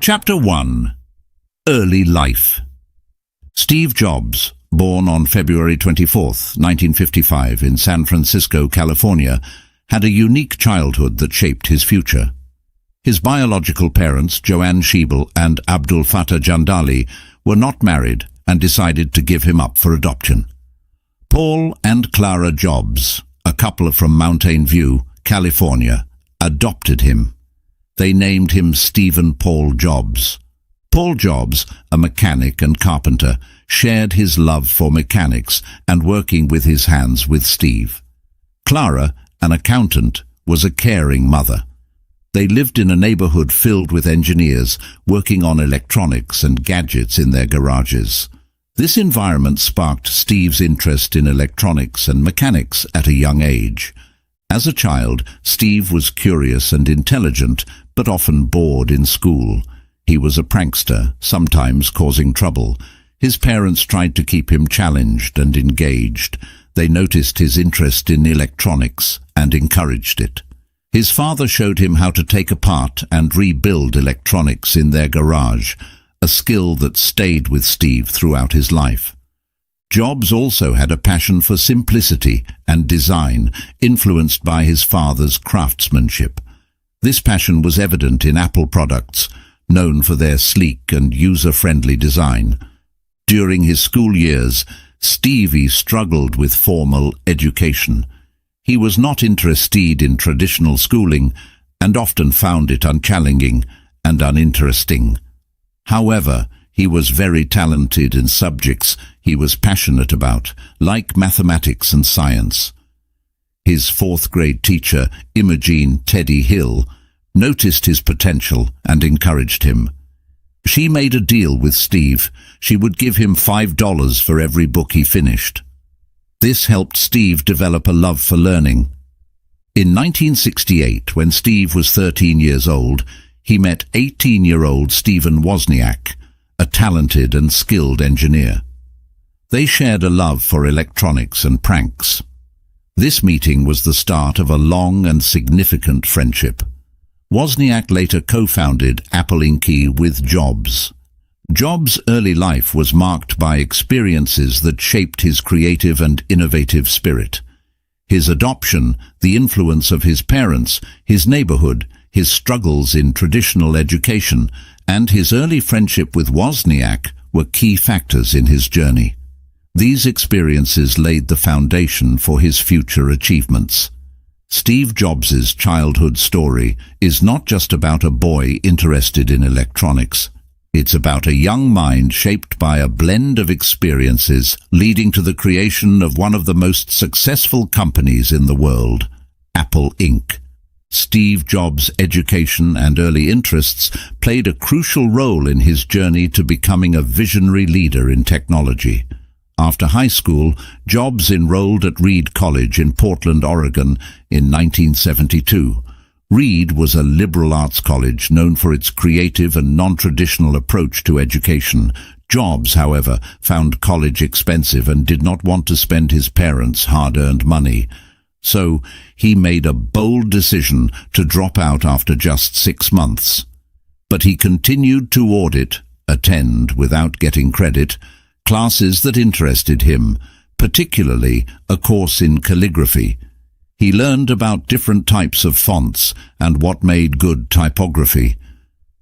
Chapter 1. Early Life. Steve Jobs, born on February 24, 1955 in San Francisco, California, had a unique childhood that shaped his future. His biological parents, Joanne Schiebel and Abdul Fattah Jandali, were not married and decided to give him up for adoption. Paul and Clara Jobs, a couple from Mountain View, California, adopted him. They named him Stephen Paul Jobs. Paul Jobs, a mechanic and carpenter, shared his love for mechanics and working with his hands with Steve. Clara, an accountant, was a caring mother. They lived in a neighborhood filled with engineers working on electronics and gadgets in their garages. This environment sparked Steve's interest in electronics and mechanics at a young age. As a child, Steve was curious and intelligent, but often bored in school. He was a prankster, sometimes causing trouble. His parents tried to keep him challenged and engaged. They noticed his interest in electronics and encouraged it. His father showed him how to take apart and rebuild electronics in their garage, a skill that stayed with Steve throughout his life. Jobs also had a passion for simplicity and design, influenced by his father's craftsmanship. This passion was evident in Apple products, known for their sleek and user-friendly design. During his school years, Stevie struggled with formal education. He was not interested in traditional schooling and often found it unchallenging and uninteresting. However, he was very talented in subjects he was passionate about, like mathematics and science. His fourth-grade teacher, Imogene Teddy Hill, noticed his potential and encouraged him. She made a deal with Steve. She would give him $5 for every book he finished. This helped Steve develop a love for learning. In 1968, when Steve was 13 years old, he met 18-year-old Stephen Wozniak, a talented and skilled engineer. They shared a love for electronics and pranks. This meeting was the start of a long and significant friendship. Wozniak later co-founded Apple Inc. with Jobs. Jobs' early life was marked by experiences that shaped his creative and innovative spirit. His adoption, the influence of his parents, his neighborhood, his struggles in traditional education, and his early friendship with Wozniak were key factors in his journey. These experiences laid the foundation for his future achievements. Steve Jobs' childhood story is not just about a boy interested in electronics. It's about a young mind shaped by a blend of experiences leading to the creation of one of the most successful companies in the world, Apple Inc. Steve Jobs' education and early interests played a crucial role in his journey to becoming a visionary leader in technology. After high school, Jobs enrolled at Reed College in Portland, Oregon in 1972. Reed was a liberal arts college known for its creative and non-traditional approach to education. Jobs, however, found college expensive and did not want to spend his parents' hard-earned money. So he made a bold decision to drop out after just 6 months. But he continued to attend without getting credit, classes that interested him, particularly a course in calligraphy. He learned about different types of fonts and what made good typography.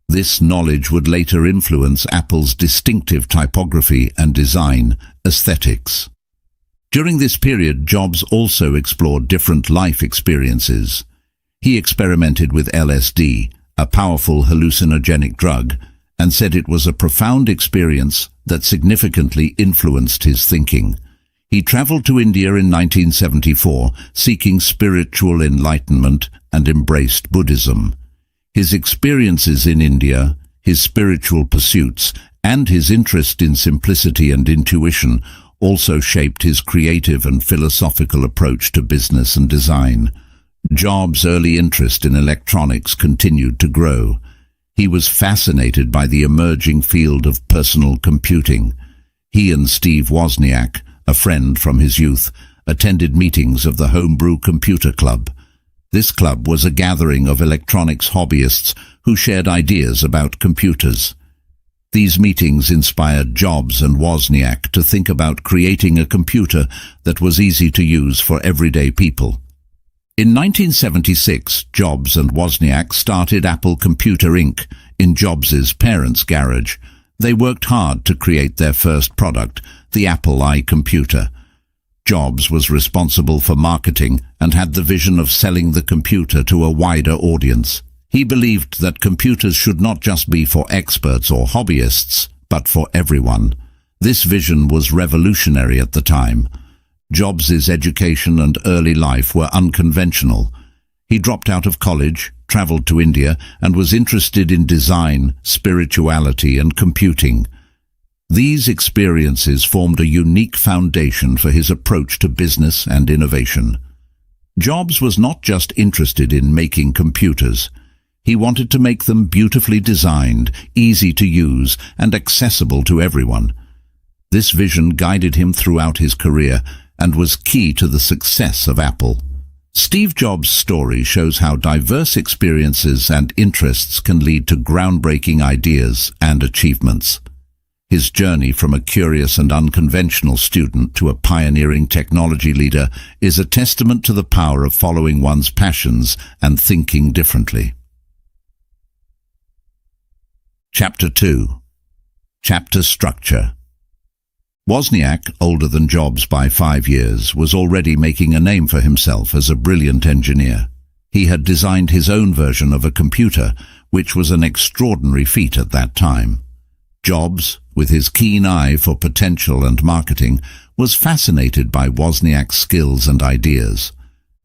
This knowledge would later influence Apple's distinctive typography and design aesthetics. During this period, Jobs also explored different life experiences. He experimented with LSD, a powerful hallucinogenic drug, and said it was a profound experience that significantly influenced his thinking. He traveled to India in 1974, seeking spiritual enlightenment, and embraced Buddhism. His experiences in India, his spiritual pursuits, and his interest in simplicity and intuition also shaped his creative and philosophical approach to business and design. Jobs' early interest in electronics continued to grow. He was fascinated by the emerging field of personal computing. He and Steve Wozniak, a friend from his youth, attended meetings of the Homebrew Computer Club. This club was a gathering of electronics hobbyists who shared ideas about computers. These meetings inspired Jobs and Wozniak to think about creating a computer that was easy to use for everyday people. In 1976, Jobs and Wozniak started Apple Computer Inc. in Jobs' parents' garage. They worked hard to create their first product, the Apple I computer. Jobs was responsible for marketing and had the vision of selling the computer to a wider audience. He believed that computers should not just be for experts or hobbyists, but for everyone. This vision was revolutionary at the time. Jobs' education and early life were unconventional. He dropped out of college, traveled to India, and was interested in design, spirituality, and computing. These experiences formed a unique foundation for his approach to business and innovation. Jobs was not just interested in making computers. He wanted to make them beautifully designed, easy to use, and accessible to everyone. This vision guided him throughout his career and was key to the success of Apple. Steve Jobs' story shows how diverse experiences and interests can lead to groundbreaking ideas and achievements. His journey from a curious and unconventional student to a pioneering technology leader is a testament to the power of following one's passions and thinking differently. Chapter 2. Chapter Structure. Wozniak, older than Jobs by 5 years, was already making a name for himself as a brilliant engineer. He had designed his own version of a computer, which was an extraordinary feat at that time. Jobs, with his keen eye for potential and marketing, was fascinated by Wozniak's skills and ideas.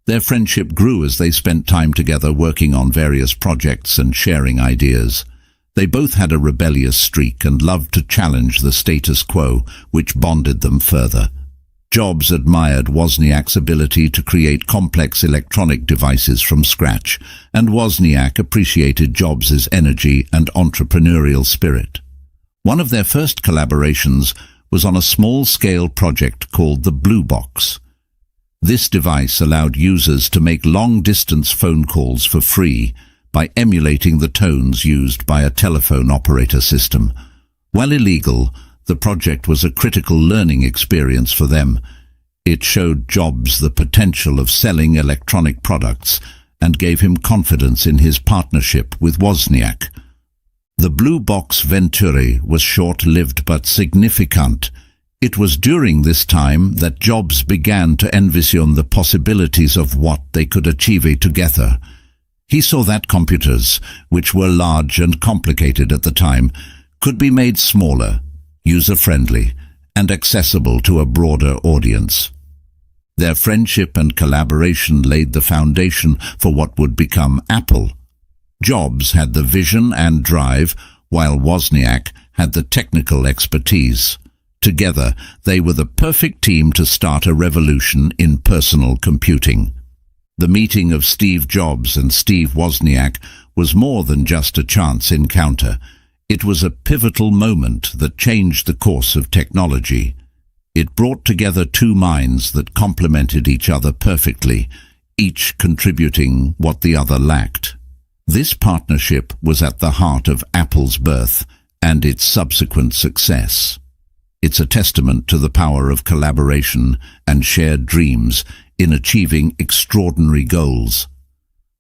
Their friendship grew as they spent time together working on various projects and sharing ideas. They both had a rebellious streak and loved to challenge the status quo, which bonded them further. Jobs admired Wozniak's ability to create complex electronic devices from scratch, and Wozniak appreciated Jobs' energy and entrepreneurial spirit. One of their first collaborations was on a small-scale project called the Blue Box. This device allowed users to make long-distance phone calls for free by emulating the tones used by a telephone operator system. While illegal, the project was a critical learning experience for them. It showed Jobs the potential of selling electronic products and gave him confidence in his partnership with Wozniak. The Blue Box Venturi was short-lived but significant. It was during this time that Jobs began to envision the possibilities of what they could achieve together. He saw that computers, which were large and complicated at the time, could be made smaller, user-friendly, and accessible to a broader audience. Their friendship and collaboration laid the foundation for what would become Apple. Jobs had the vision and drive, while Wozniak had the technical expertise. Together, they were the perfect team to start a revolution in personal computing. The meeting of Steve Jobs and Steve Wozniak was more than just a chance encounter. It was a pivotal moment that changed the course of technology. It brought together two minds that complemented each other perfectly, each contributing what the other lacked. This partnership was at the heart of Apple's birth and its subsequent success. It's a testament to the power of collaboration and shared dreams in achieving extraordinary goals.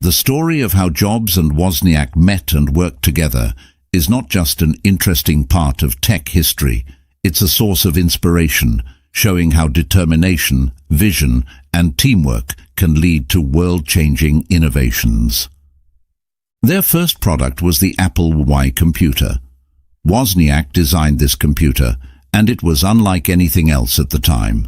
The story of how Jobs and Wozniak met and worked together is not just an interesting part of tech history, it's a source of inspiration, showing how determination, vision, and teamwork can lead to world-changing innovations. Their first product was the Apple I computer. Wozniak designed this computer, and it was unlike anything else at the time.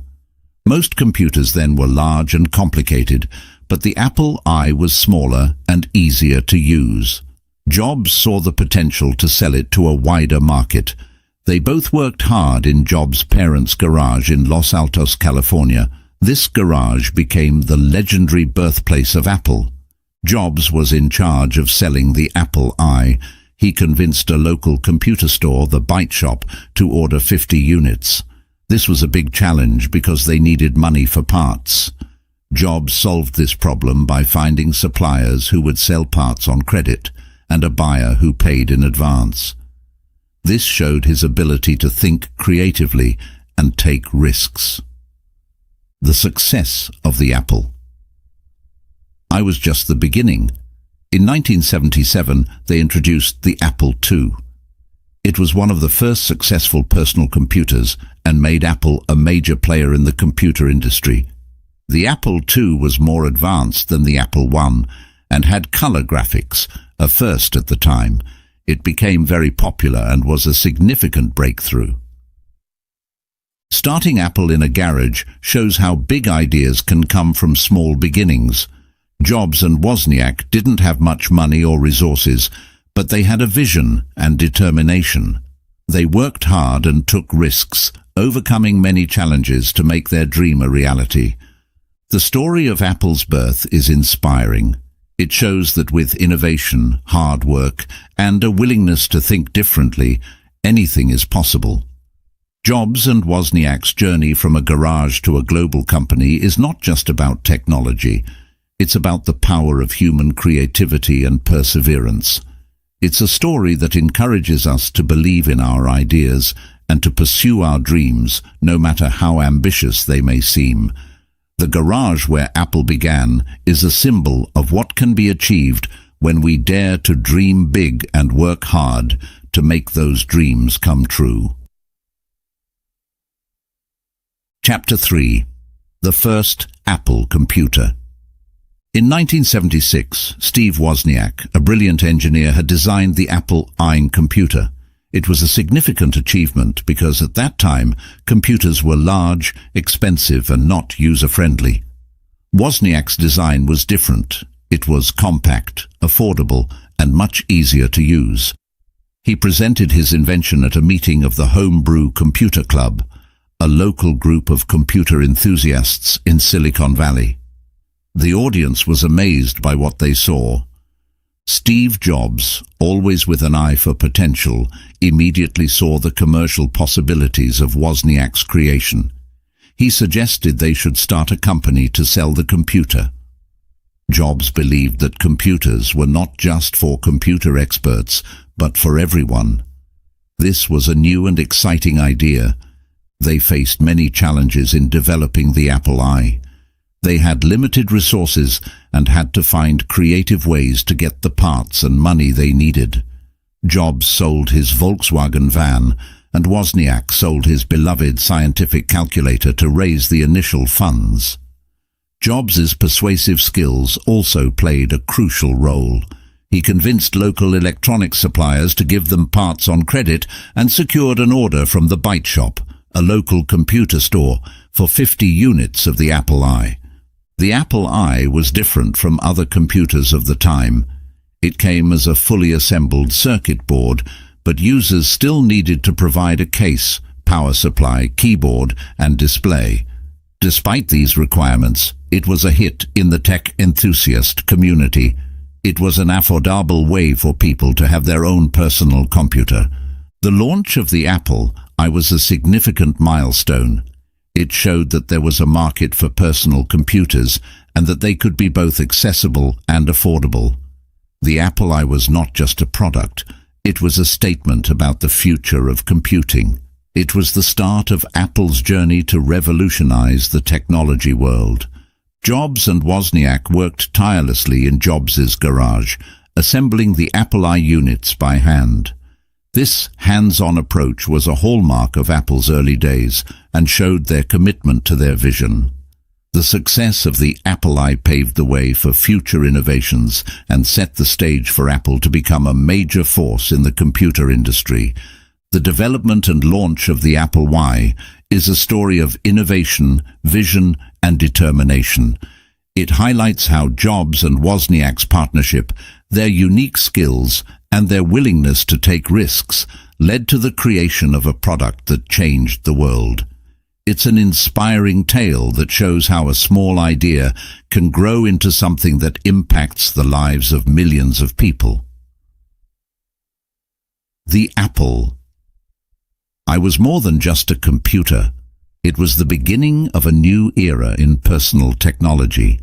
Most computers then were large and complicated, but the Apple I was smaller and easier to use. Jobs saw the potential to sell it to a wider market. They both worked hard in Jobs' parents' garage in Los Altos, California. This garage became the legendary birthplace of Apple. Jobs was in charge of selling the Apple I. He convinced a local computer store, the Byte Shop, to order 50 units. This was a big challenge because they needed money for parts. Jobs solved this problem by finding suppliers who would sell parts on credit and a buyer who paid in advance. This showed his ability to think creatively and take risks. The success of the Apple. I was just the beginning. In 1977, they introduced the Apple II. It was one of the first successful personal computers and made Apple a major player in the computer industry. The Apple II was more advanced than the Apple I and had color graphics, a first at the time. It became very popular and was a significant breakthrough. Starting Apple in a garage shows how big ideas can come from small beginnings. Jobs and Wozniak didn't have much money or resources, but they had a vision and determination. They worked hard and took risks, overcoming many challenges to make their dream a reality. The story of Apple's birth is inspiring. It shows that with innovation, hard work, and a willingness to think differently, anything is possible. Jobs and Wozniak's journey from a garage to a global company is not just about technology. It's about the power of human creativity and perseverance. It's a story that encourages us to believe in our ideas and to pursue our dreams, no matter how ambitious they may seem. The garage where Apple began is a symbol of what can be achieved when we dare to dream big and work hard to make those dreams come true. Chapter 3. The first Apple computer. In 1976, Steve Wozniak, a brilliant engineer, had designed the Apple I computer. It was a significant achievement because at that time, computers were large, expensive, and not user-friendly. Wozniak's design was different. It was compact, affordable, and much easier to use. He presented his invention at a meeting of the Homebrew Computer Club, a local group of computer enthusiasts in Silicon Valley. The audience was amazed by what they saw. Steve Jobs, always with an eye for potential, immediately saw the commercial possibilities of Wozniak's creation. He suggested they should start a company to sell the computer. Jobs believed that computers were not just for computer experts, but for everyone. This was a new and exciting idea. They faced many challenges in developing the Apple I. They had limited resources and had to find creative ways to get the parts and money they needed. Jobs sold his Volkswagen van, and Wozniak sold his beloved scientific calculator to raise the initial funds. Jobs's persuasive skills also played a crucial role. He convinced local electronics suppliers to give them parts on credit and secured an order from the Byte Shop, a local computer store, for 50 units of the Apple I. The Apple I was different from other computers of the time. It came as a fully assembled circuit board, but users still needed to provide a case, power supply, keyboard, and display. Despite these requirements, it was a hit in the tech enthusiast community. It was an affordable way for people to have their own personal computer. The launch of the Apple I was a significant milestone. It showed that there was a market for personal computers and that they could be both accessible and affordable. The Apple I was not just a product, it was a statement about the future of computing. It was the start of Apple's journey to revolutionize the technology world. Jobs and Wozniak worked tirelessly in Jobs's garage, assembling the Apple I units by hand. This hands-on approach was a hallmark of Apple's early days and showed their commitment to their vision. The success of the Apple I paved the way for future innovations and set the stage for Apple to become a major force in the computer industry. The development and launch of the Apple I is a story of innovation, vision, and determination. It highlights how Jobs and Wozniak's partnership, their unique skills, and their willingness to take risks led to the creation of a product that changed the world. It's an inspiring tale that shows how a small idea can grow into something that impacts the lives of millions of people. The Apple. I was more than just a computer. It was the beginning of a new era in personal technology.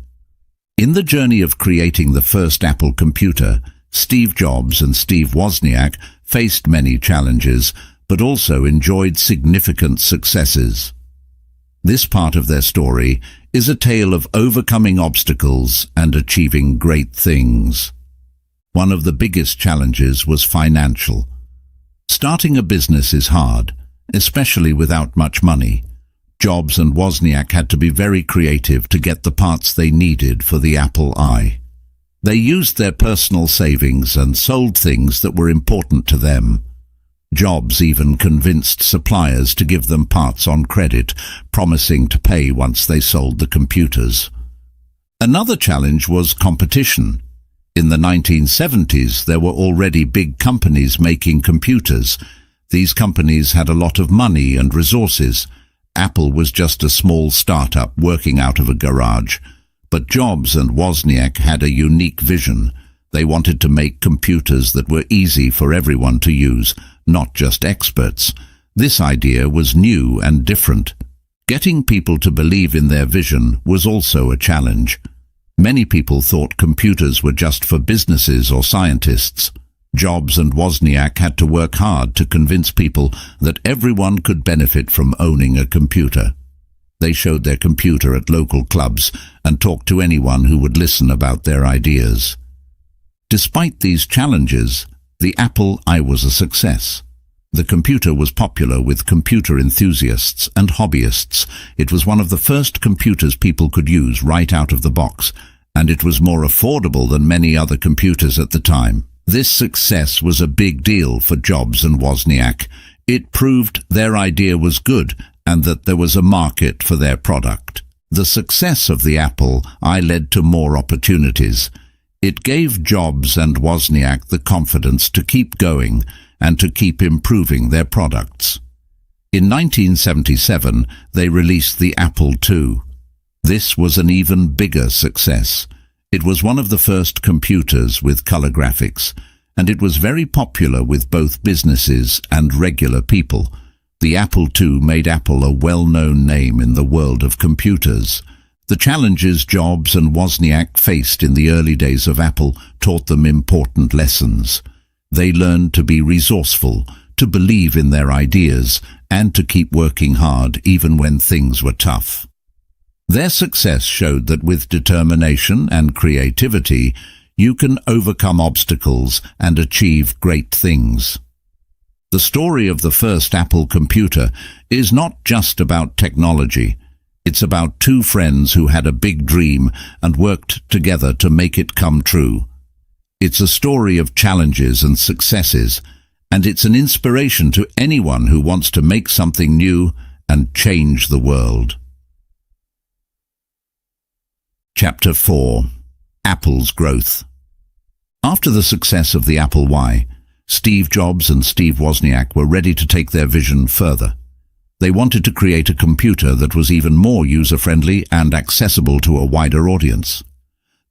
In the journey of creating the first Apple computer, Steve Jobs and Steve Wozniak faced many challenges, but also enjoyed significant successes. This part of their story is a tale of overcoming obstacles and achieving great things. One of the biggest challenges was financial. Starting a business is hard, especially without much money. Jobs and Wozniak had to be very creative to get the parts they needed for the Apple I. They used their personal savings and sold things that were important to them. Jobs even convinced suppliers to give them parts on credit, promising to pay once they sold the computers. Another challenge was competition. In the 1970s, there were already big companies making computers. These companies had a lot of money and resources. Apple was just a small startup working out of a garage. But Jobs and Wozniak had a unique vision. They wanted to make computers that were easy for everyone to use, not just experts. This idea was new and different. Getting people to believe in their vision was also a challenge. Many people thought computers were just for businesses or scientists. Jobs and Wozniak had to work hard to convince people that everyone could benefit from owning a computer. They showed their computer at local clubs and talked to anyone who would listen about their ideas. Despite these challenges, the Apple I was a success. The computer was popular with computer enthusiasts and hobbyists. It was one of the first computers people could use right out of the box, and it was more affordable than many other computers at the time. This success was a big deal for Jobs and Wozniak. It proved their idea was good and that there was a market for their product. The success of the Apple I led to more opportunities. It gave Jobs and Wozniak the confidence to keep going and to keep improving their products. In 1977, they released the Apple II. This was an even bigger success. It was one of the first computers with color graphics, and it was very popular with both businesses and regular people. The Apple II made Apple a well-known name in the world of computers. The challenges Jobs and Wozniak faced in the early days of Apple taught them important lessons. They learned to be resourceful, to believe in their ideas, and to keep working hard even when things were tough. Their success showed that with determination and creativity, you can overcome obstacles and achieve great things. The story of the first Apple computer is not just about technology. It's about two friends who had a big dream and worked together to make it come true. It's a story of challenges and successes, and it's an inspiration to anyone who wants to make something new and change the world. Chapter 4. Apple's Growth. After the success of the Apple I, Steve Jobs and Steve Wozniak were ready to take their vision further. They wanted to create a computer that was even more user-friendly and accessible to a wider audience.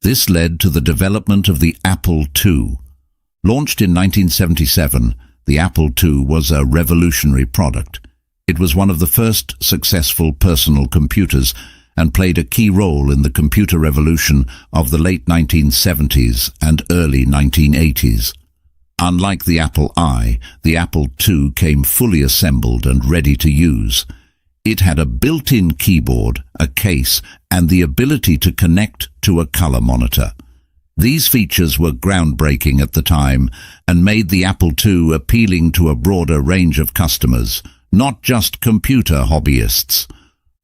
This led to the development of the Apple II. Launched in 1977, the Apple II was a revolutionary product. It was one of the first successful personal computers and played a key role in the computer revolution of the late 1970s and early 1980s. Unlike the Apple I, the Apple II came fully assembled and ready to use. It had a built-in keyboard, a case, and the ability to connect to a color monitor. These features were groundbreaking at the time and made the Apple II appealing to a broader range of customers, not just computer hobbyists.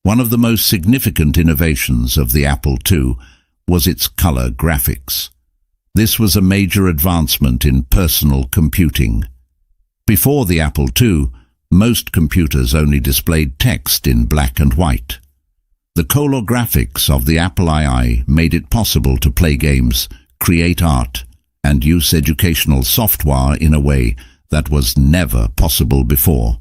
One of the most significant innovations of the Apple II was its color graphics. This was a major advancement in personal computing. Before the Apple II, most computers only displayed text in black and white. The color graphics of the Apple II made it possible to play games, create art, and use educational software in a way that was never possible before.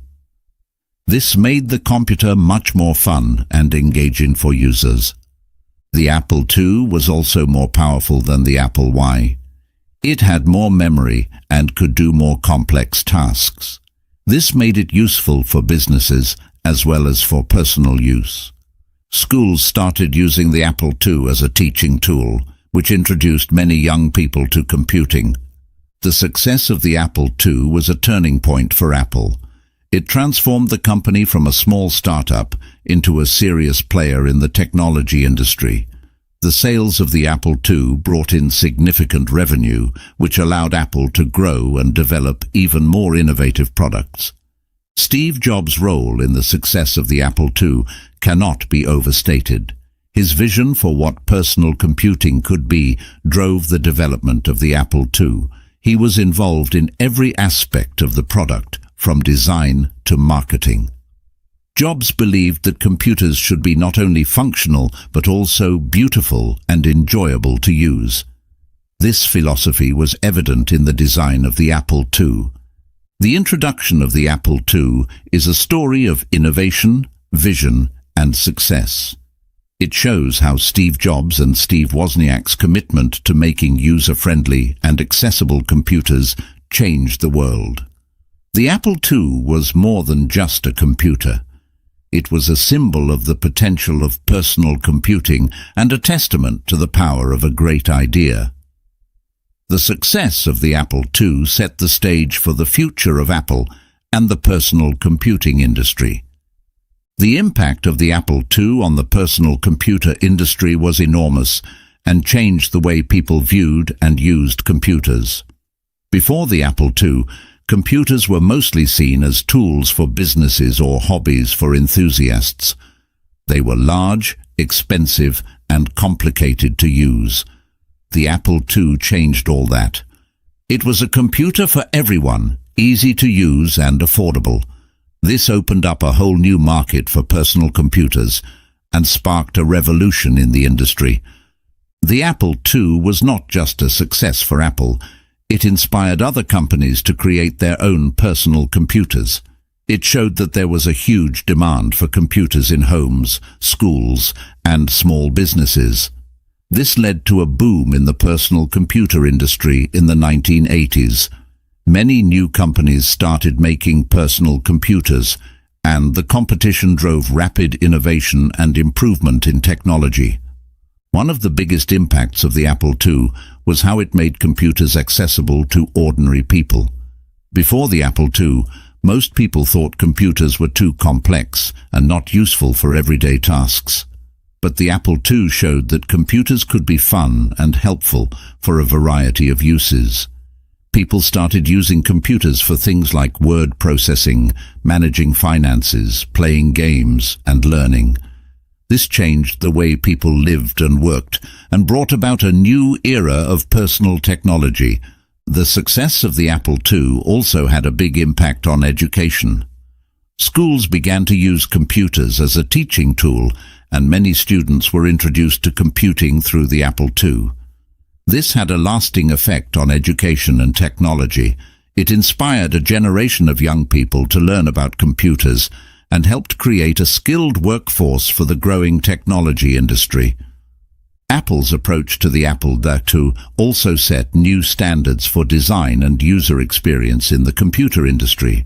This made the computer much more fun and engaging for users. The Apple II was also more powerful than the Apple I. It had more memory and could do more complex tasks. This made it useful for businesses as well as for personal use. Schools started using the Apple II as a teaching tool, which introduced many young people to computing. The success of the Apple II was a turning point for Apple. It transformed the company from a small startup into a serious player in the technology industry. The sales of the Apple II brought in significant revenue, which allowed Apple to grow and develop even more innovative products. Steve Jobs' role in the success of the Apple II cannot be overstated. His vision for what personal computing could be drove the development of the Apple II. He was involved in every aspect of the product, from design to marketing. Jobs believed that computers should be not only functional, but also beautiful and enjoyable to use. This philosophy was evident in the design of the Apple II. The introduction of the Apple II is a story of innovation, vision, and success. It shows how Steve Jobs and Steve Wozniak's commitment to making user-friendly and accessible computers changed the world. The Apple II was more than just a computer. It was a symbol of the potential of personal computing and a testament to the power of a great idea. The success of the Apple II set the stage for the future of Apple and the personal computing industry. The impact of the Apple II on the personal computer industry was enormous and changed the way people viewed and used computers. Before the Apple II, computers were mostly seen as tools for businesses or hobbies for enthusiasts. They were large, expensive, and complicated to use. The Apple II changed all that. It was a computer for everyone, easy to use and affordable. This opened up a whole new market for personal computers and sparked a revolution in the industry. The Apple II was not just a success for Apple. It inspired other companies to create their own personal computers. It showed that there was a huge demand for computers in homes, schools, and small businesses. This led to a boom in the personal computer industry in the 1980s. Many new companies started making personal computers, and the competition drove rapid innovation and improvement in technology. One of the biggest impacts of the Apple II was how it made computers accessible to ordinary people. Before the Apple II, most people thought computers were too complex and not useful for everyday tasks. But the Apple II showed that computers could be fun and helpful for a variety of uses. People started using computers for things like word processing, managing finances, playing games, and learning. This changed the way people lived and worked and brought about a new era of personal technology. The success of the Apple II also had a big impact on education. Schools began to use computers as a teaching tool, and many students were introduced to computing through the Apple II. This had a lasting effect on education and technology. It inspired a generation of young people to learn about computers and helped create a skilled workforce for the growing technology industry. Apple's approach to the Apple II also set new standards for design and user experience in the computer industry.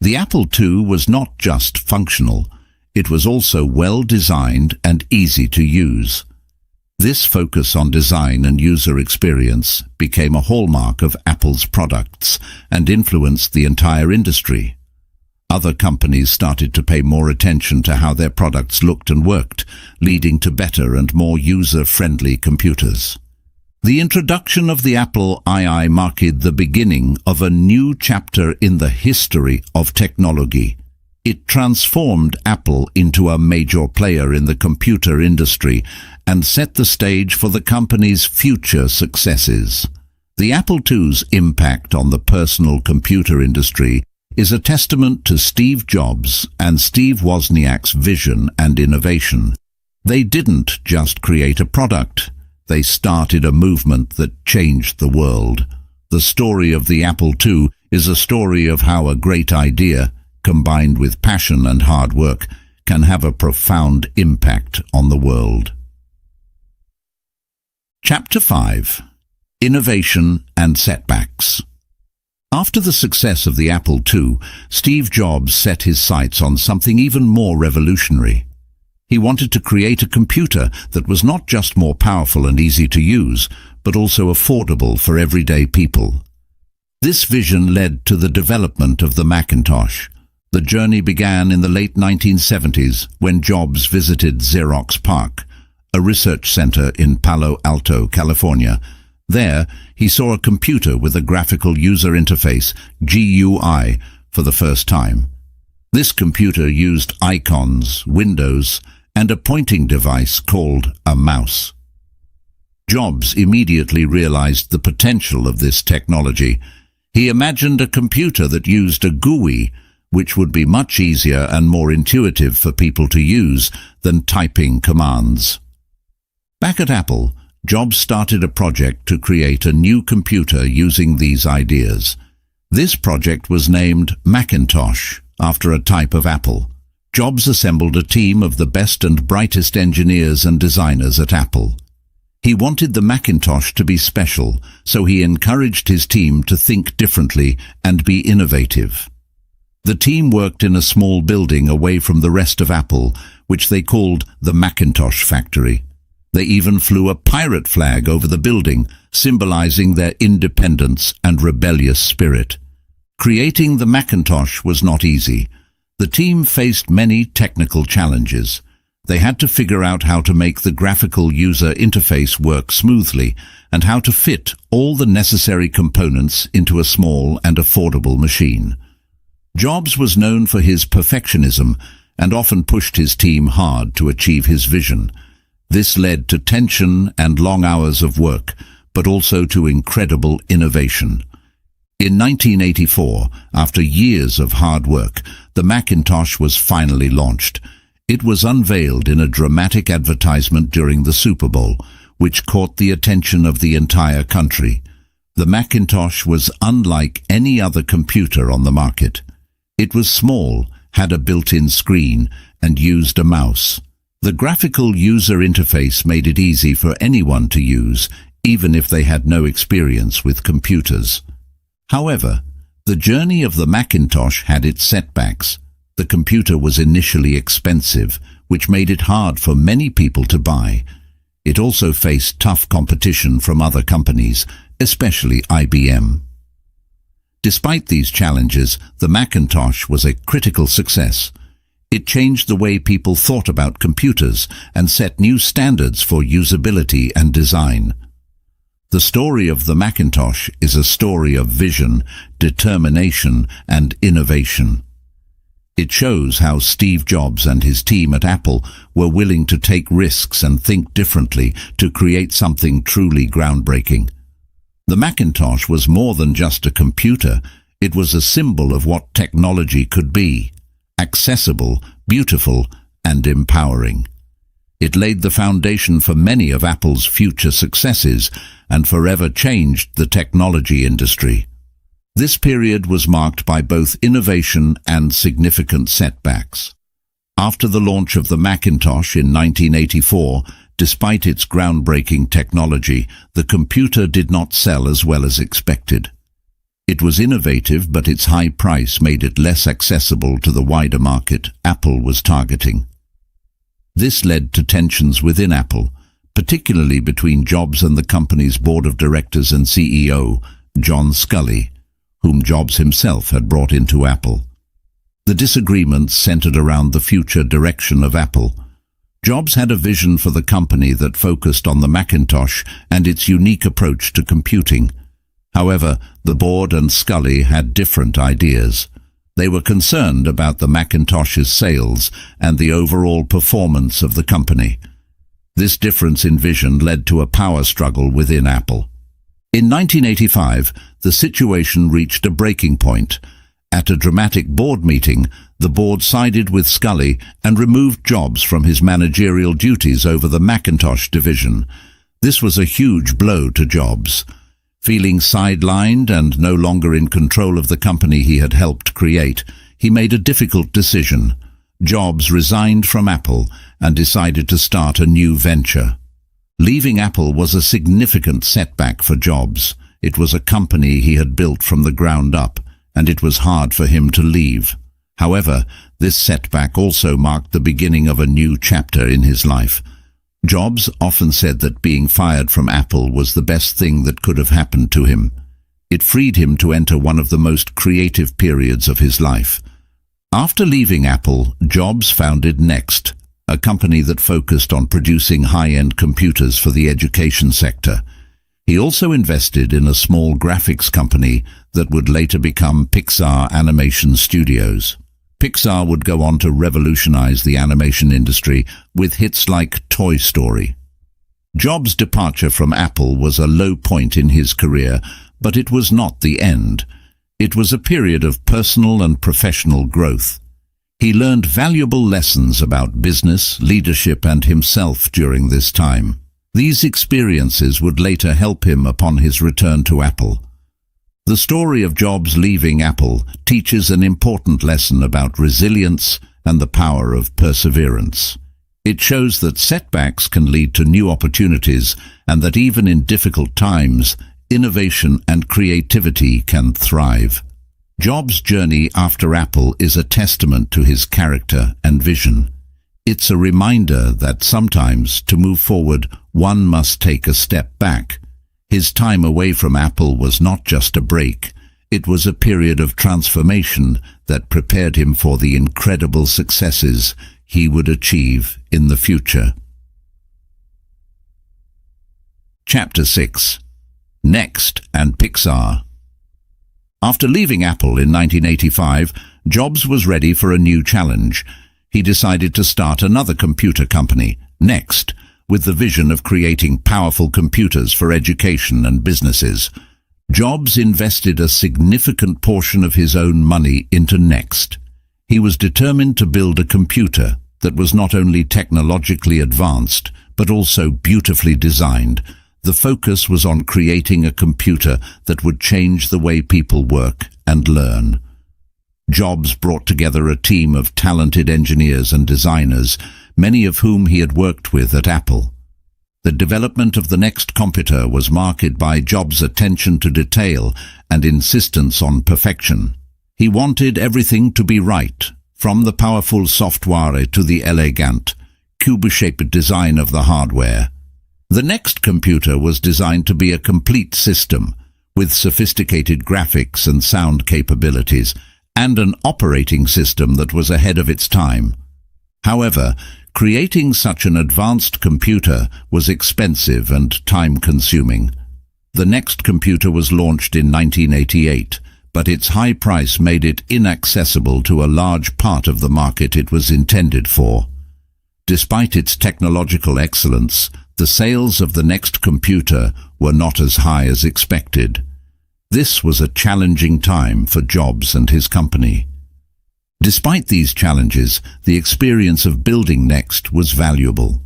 The Apple II was not just functional, it was also well designed and easy to use. This focus on design and user experience became a hallmark of Apple's products and influenced the entire industry. Other companies started to pay more attention to how their products looked and worked, leading to better and more user-friendly computers. The introduction of the Apple II marked the beginning of a new chapter in the history of technology. It transformed Apple into a major player in the computer industry and set the stage for the company's future successes. The Apple II's impact on the personal computer industry is a testament to Steve Jobs and Steve Wozniak's vision and innovation. They didn't just create a product, they started a movement that changed the world. The story of the Apple II is a story of how a great idea, combined with passion and hard work, can have a profound impact on the world. Chapter 5. Innovation and Setbacks. After the success of the Apple II, Steve Jobs set his sights on something even more revolutionary. He wanted to create a computer that was not just more powerful and easy to use, but also affordable for everyday people. This vision led to the development of the Macintosh. The journey began in the late 1970s when Jobs visited Xerox PARC, a research center in Palo Alto, California. There, he saw a computer with a graphical user interface, GUI, for the first time. This computer used icons, windows, and a pointing device called a mouse. Jobs immediately realized the potential of this technology. He imagined a computer that used a GUI, which would be much easier and more intuitive for people to use than typing commands. Back at Apple, Jobs started a project to create a new computer using these ideas. This project was named Macintosh, after a type of apple. Jobs assembled a team of the best and brightest engineers and designers at Apple. He wanted the Macintosh to be special, so he encouraged his team to think differently and be innovative. The team worked in a small building away from the rest of Apple, which they called the Macintosh Factory. They even flew a pirate flag over the building, symbolizing their independence and rebellious spirit. Creating the Macintosh was not easy. The team faced many technical challenges. They had to figure out how to make the graphical user interface work smoothly and how to fit all the necessary components into a small and affordable machine. Jobs was known for his perfectionism and often pushed his team hard to achieve his vision. This led to tension and long hours of work, but also to incredible innovation. In 1984, after years of hard work, the Macintosh was finally launched. It was unveiled in a dramatic advertisement during the Super Bowl, which caught the attention of the entire country. The Macintosh was unlike any other computer on the market. It was small, had a built-in screen, and used a mouse. The graphical user interface made it easy for anyone to use, even if they had no experience with computers. However, the journey of the Macintosh had its setbacks. The computer was initially expensive, which made it hard for many people to buy. It also faced tough competition from other companies, especially IBM. Despite these challenges, the Macintosh was a critical success. It changed the way people thought about computers and set new standards for usability and design. The story of the Macintosh is a story of vision, determination, and innovation. It shows how Steve Jobs and his team at Apple were willing to take risks and think differently to create something truly groundbreaking. The Macintosh was more than just a computer. It was a symbol of what technology could be: accessible, beautiful, and empowering. It laid the foundation for many of Apple's future successes and forever changed the technology industry. This period was marked by both innovation and significant setbacks. After the launch of the Macintosh in 1984, despite its groundbreaking technology, the computer did not sell as well as expected. It was innovative, but its high price made it less accessible to the wider market Apple was targeting. This led to tensions within Apple, particularly between Jobs and the company's board of directors and CEO, John Sculley, whom Jobs himself had brought into Apple. The disagreements centered around the future direction of Apple. Jobs had a vision for the company that focused on the Macintosh and its unique approach to computing. However, the board and Sculley had different ideas. They were concerned about the Macintosh's sales and the overall performance of the company. This difference in vision led to a power struggle within Apple. In 1985, the situation reached a breaking point. At a dramatic board meeting, the board sided with Sculley and removed Jobs from his managerial duties over the Macintosh division. This was a huge blow to Jobs. Feeling sidelined and no longer in control of the company he had helped create, he made a difficult decision. Jobs resigned from Apple and decided to start a new venture. Leaving Apple was a significant setback for Jobs. It was a company he had built from the ground up, and it was hard for him to leave. However, this setback also marked the beginning of a new chapter in his life. Jobs often said that being fired from Apple was the best thing that could have happened to him. It freed him to enter one of the most creative periods of his life. After leaving Apple, Jobs founded Next, a company that focused on producing high-end computers for the education sector. He also invested in a small graphics company that would later become Pixar Animation Studios. Pixar would go on to revolutionize the animation industry with hits like Toy Story. Jobs' departure from Apple was a low point in his career, but it was not the end. It was a period of personal and professional growth. He learned valuable lessons about business, leadership, and himself during this time. These experiences would later help him upon his return to Apple. The story of Jobs leaving Apple teaches an important lesson about resilience and the power of perseverance. It shows that setbacks can lead to new opportunities, and that even in difficult times, innovation and creativity can thrive. Jobs' journey after Apple is a testament to his character and vision. It's a reminder that sometimes, to move forward, one must take a step back. His time away from Apple was not just a break. It was a period of transformation that prepared him for the incredible successes he would achieve in the future. Chapter 6. Next and Pixar. After leaving Apple in 1985, Jobs was ready for a new challenge. He decided to start another computer company, Next, with the vision of creating powerful computers for education and businesses. Jobs invested a significant portion of his own money into Next. He was determined to build a computer that was not only technologically advanced, but also beautifully designed. The focus was on creating a computer that would change the way people work and learn. Jobs brought together a team of talented engineers and designers, many of whom he had worked with at Apple. The development of the Next computer was marked by Jobs' attention to detail and insistence on perfection. He wanted everything to be right, from the powerful software to the elegant, cube-shaped design of the hardware. The Next computer was designed to be a complete system, with sophisticated graphics and sound capabilities, and an operating system that was ahead of its time. However, creating such an advanced computer was expensive and time-consuming. The Next computer was launched in 1988, but its high price made it inaccessible to a large part of the market it was intended for. Despite its technological excellence, the sales of the Next computer were not as high as expected. This was a challenging time for Jobs and his company. Despite these challenges, the experience of building Next was valuable.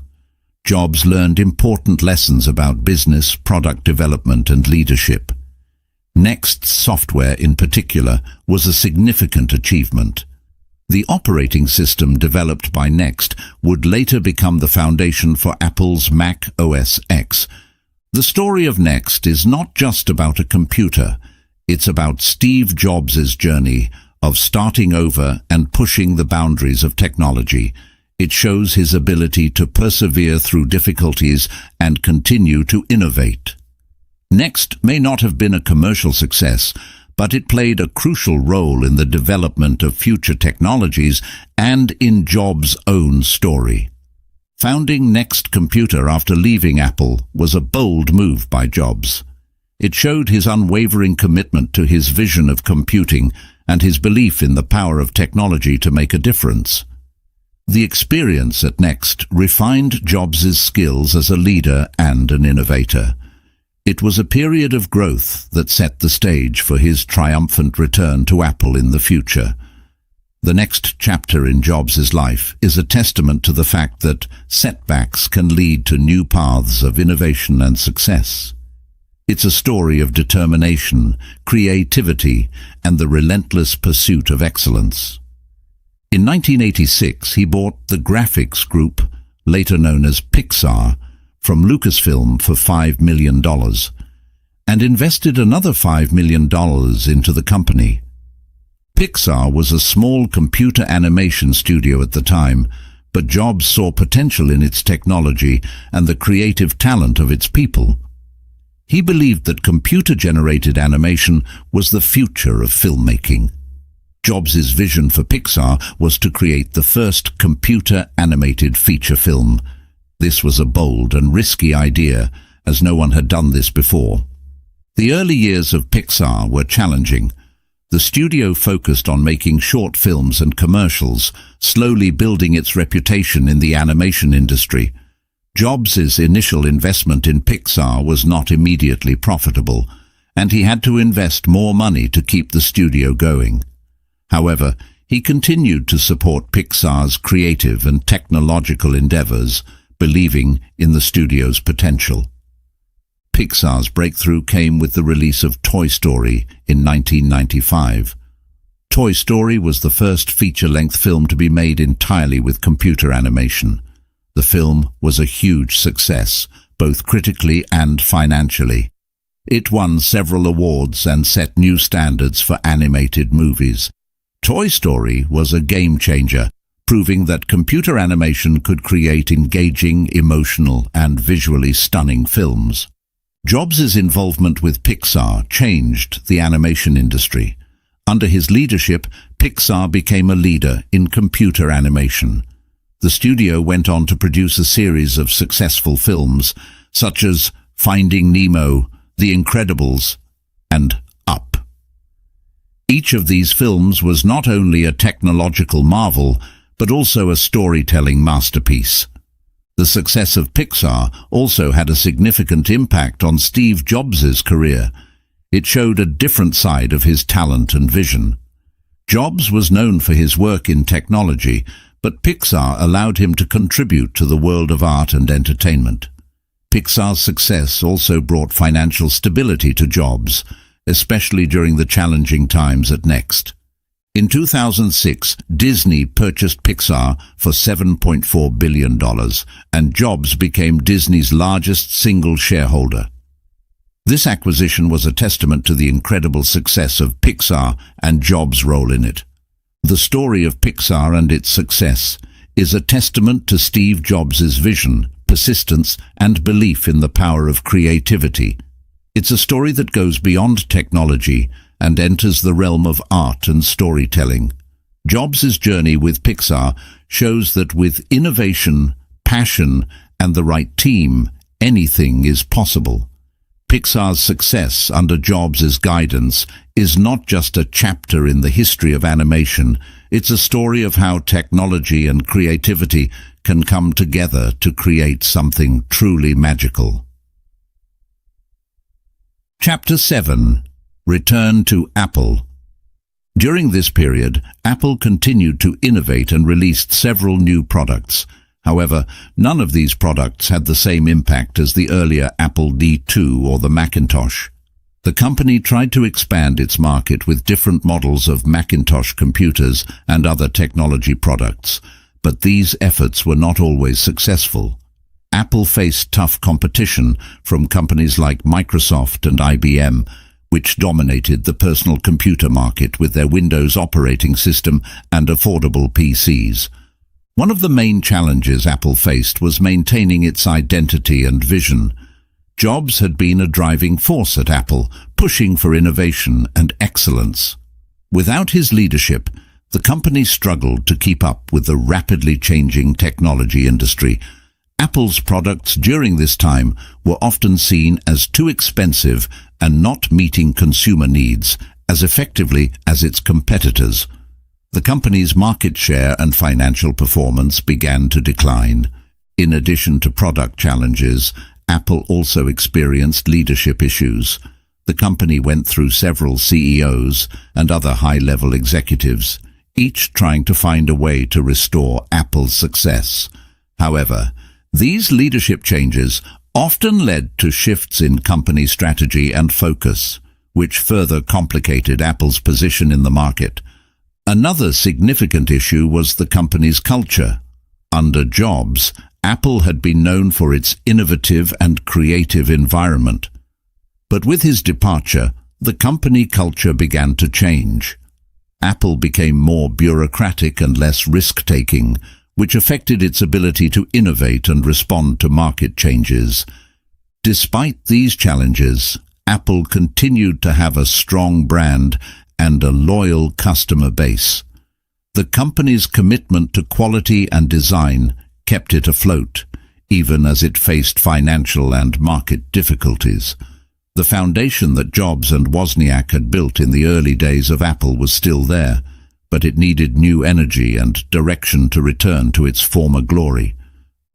Jobs learned important lessons about business, product development, and leadership. Next's software in particular was a significant achievement. The operating system developed by Next would later become the foundation for Apple's Mac OS X. The story of Next is not just about a computer. It's about Steve Jobs' journey of starting over and pushing the boundaries of technology. It shows his ability to persevere through difficulties and continue to innovate. Next may not have been a commercial success, but it played a crucial role in the development of future technologies and in Jobs' own story. Founding Next Computer after leaving Apple was a bold move by Jobs. It showed his unwavering commitment to his vision of computing and his belief in the power of technology to make a difference. The experience at Next refined Jobs' skills as a leader and an innovator. It was a period of growth that set the stage for his triumphant return to Apple in the future. The next chapter in Jobs' life is a testament to the fact that setbacks can lead to new paths of innovation and success. It's a story of determination, creativity, and the relentless pursuit of excellence. In 1986, he bought the graphics group, later known as Pixar, from Lucasfilm for $5 million. and invested another $5 million into the company. Pixar was a small computer animation studio at the time, but Jobs saw potential in its technology and the creative talent of its people. He believed that computer-generated animation was the future of filmmaking. Jobs' vision for Pixar was to create the first computer-animated feature film. This was a bold and risky idea, as no one had done this before. The early years of Pixar were challenging. The studio focused on making short films and commercials, slowly building its reputation in the animation industry. Jobs' initial investment in Pixar was not immediately profitable, and he had to invest more money to keep the studio going. However, he continued to support Pixar's creative and technological endeavors, believing in the studio's potential. Pixar's breakthrough came with the release of Toy Story in 1995. Toy Story was the first feature-length film to be made entirely with computer animation. The film was a huge success, both critically and financially. It won several awards and set new standards for animated movies. Toy Story was a game-changer, proving that computer animation could create engaging, emotional, and visually stunning films. Jobs' involvement with Pixar changed the animation industry. Under his leadership, Pixar became a leader in computer animation. The studio went on to produce a series of successful films, such as Finding Nemo, The Incredibles, and Up. Each of these films was not only a technological marvel, but also a storytelling masterpiece. The success of Pixar also had a significant impact on Steve Jobs' career. It showed a different side of his talent and vision. Jobs was known for his work in technology, but Pixar allowed him to contribute to the world of art and entertainment. Pixar's success also brought financial stability to Jobs, especially during the challenging times at Next. In 2006, Disney purchased Pixar for $7.4 billion, and Jobs became Disney's largest single shareholder. This acquisition was a testament to the incredible success of Pixar and Jobs' role in it. The story of Pixar and its success is a testament to Steve Jobs' vision, persistence, and belief in the power of creativity. It's a story that goes beyond technology and enters the realm of art and storytelling. Jobs' journey with Pixar shows that with innovation, passion, and the right team, anything is possible. Pixar's success under Jobs' guidance is not just a chapter in the history of animation, it's a story of how technology and creativity can come together to create something truly magical. Chapter 7. Return to Apple. During this period, Apple continued to innovate and released several new products. However, none of these products had the same impact as the earlier Apple II or the Macintosh. The company tried to expand its market with different models of Macintosh computers and other technology products, but these efforts were not always successful. Apple faced tough competition from companies like Microsoft and IBM, which dominated the personal computer market with their Windows operating system and affordable PCs. One of the main challenges Apple faced was maintaining its identity and vision. Jobs had been a driving force at Apple, pushing for innovation and excellence. Without his leadership, the company struggled to keep up with the rapidly changing technology industry. Apple's products during this time were often seen as too expensive and not meeting consumer needs as effectively as its competitors. The company's market share and financial performance began to decline. In addition to product challenges, Apple also experienced leadership issues. The company went through several CEOs and other high-level executives, each trying to find a way to restore Apple's success. However, these leadership changes often led to shifts in company strategy and focus, which further complicated Apple's position in the market. Another significant issue was the company's culture. Under Jobs, Apple had been known for its innovative and creative environment. But with his departure, the company culture began to change. Apple became more bureaucratic and less risk-taking, which affected its ability to innovate and respond to market changes. Despite these challenges, Apple continued to have a strong brand and a loyal customer base. The company's commitment to quality and design kept it afloat, even as it faced financial and market difficulties. The foundation that Jobs and Wozniak had built in the early days of Apple was still there, but it needed new energy and direction to return to its former glory.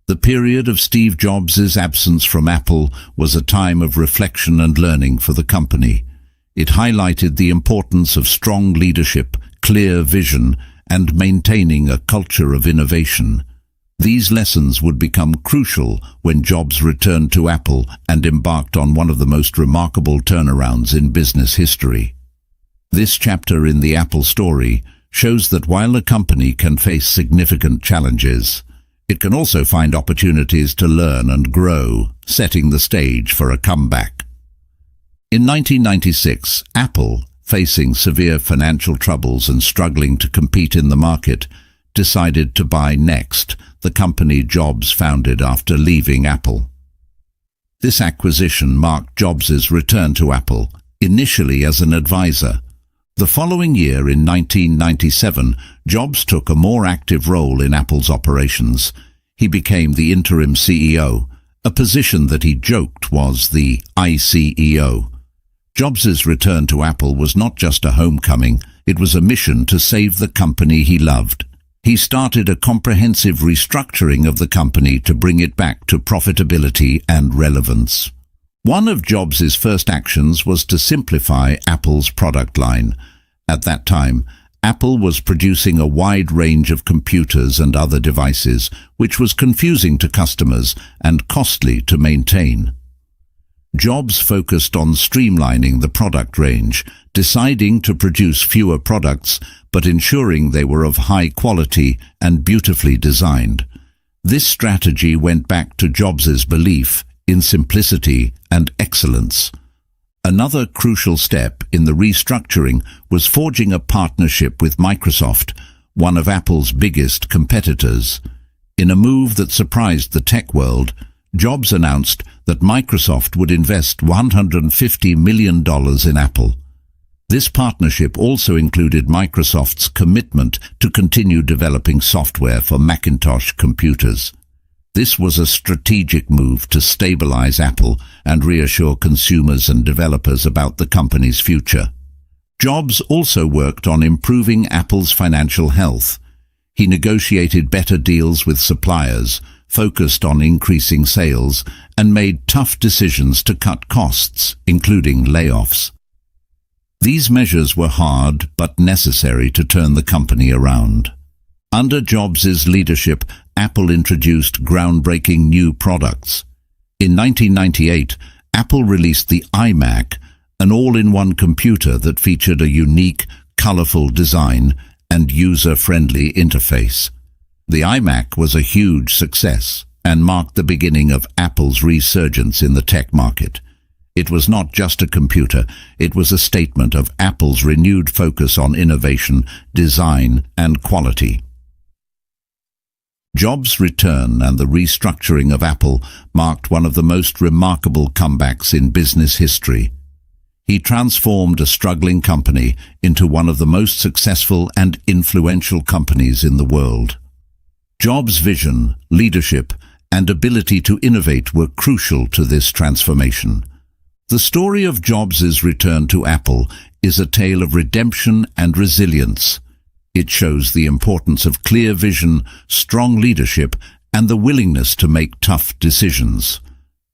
The period of Steve Jobs' absence from Apple was a time of reflection and learning for the company. It highlighted the importance of strong leadership, clear vision, and maintaining a culture of innovation. These lessons would become crucial when Jobs returned to Apple and embarked on one of the most remarkable turnarounds in business history. This chapter in the Apple story shows that while a company can face significant challenges, it can also find opportunities to learn and grow, setting the stage for a comeback. In 1996, Apple, facing severe financial troubles and struggling to compete in the market, decided to buy Next, the company Jobs founded after leaving Apple. This acquisition marked Jobs' return to Apple, initially as an advisor. The following year, in 1997, Jobs took a more active role in Apple's operations. He became the interim CEO, a position that he joked was the ICEO. Jobs' return to Apple was not just a homecoming, it was a mission to save the company he loved. He started a comprehensive restructuring of the company to bring it back to profitability and relevance. One of Jobs' first actions was to simplify Apple's product line. At that time, Apple was producing a wide range of computers and other devices, which was confusing to customers and costly to maintain. Jobs focused on streamlining the product range, deciding to produce fewer products, but ensuring they were of high quality and beautifully designed. This strategy went back to Jobs' belief in simplicity and excellence. Another crucial step in the restructuring was forging a partnership with Microsoft, one of Apple's biggest competitors. In a move that surprised the tech world, Jobs announced that Microsoft would invest $150 million in Apple. This partnership also included Microsoft's commitment to continue developing software for Macintosh computers. This was a strategic move to stabilize Apple and reassure consumers and developers about the company's future. Jobs also worked on improving Apple's financial health. He negotiated better deals with suppliers, focused on increasing sales, and made tough decisions to cut costs, including layoffs. These measures were hard but necessary to turn the company around. Under Jobs' leadership, Apple introduced groundbreaking new products. In 1998, Apple released the iMac, an all-in-one computer that featured a unique, colorful design and user-friendly interface. The iMac was a huge success and marked the beginning of Apple's resurgence in the tech market. It was not just a computer, it was a statement of Apple's renewed focus on innovation, design, and quality. Jobs' return and the restructuring of Apple marked one of the most remarkable comebacks in business history. He transformed a struggling company into one of the most successful and influential companies in the world. Jobs' vision, leadership, and ability to innovate were crucial to this transformation. The story of Jobs' return to Apple is a tale of redemption and resilience. It shows the importance of clear vision, strong leadership, and the willingness to make tough decisions.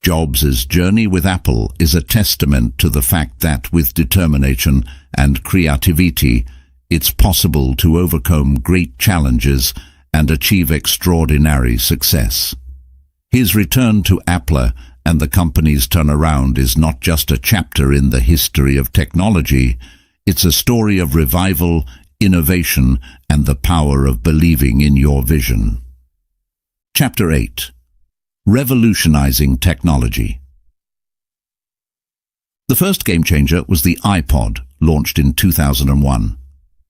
Jobs' journey with Apple is a testament to the fact that with determination and creativity, it's possible to overcome great challenges and achieve extraordinary success. His return to Apple and the company's turnaround is not just a chapter in the history of technology, it's a story of revival, innovation, and the power of believing in your vision. Chapter 8. Revolutionizing Technology. The first game changer was the iPod, launched in 2001.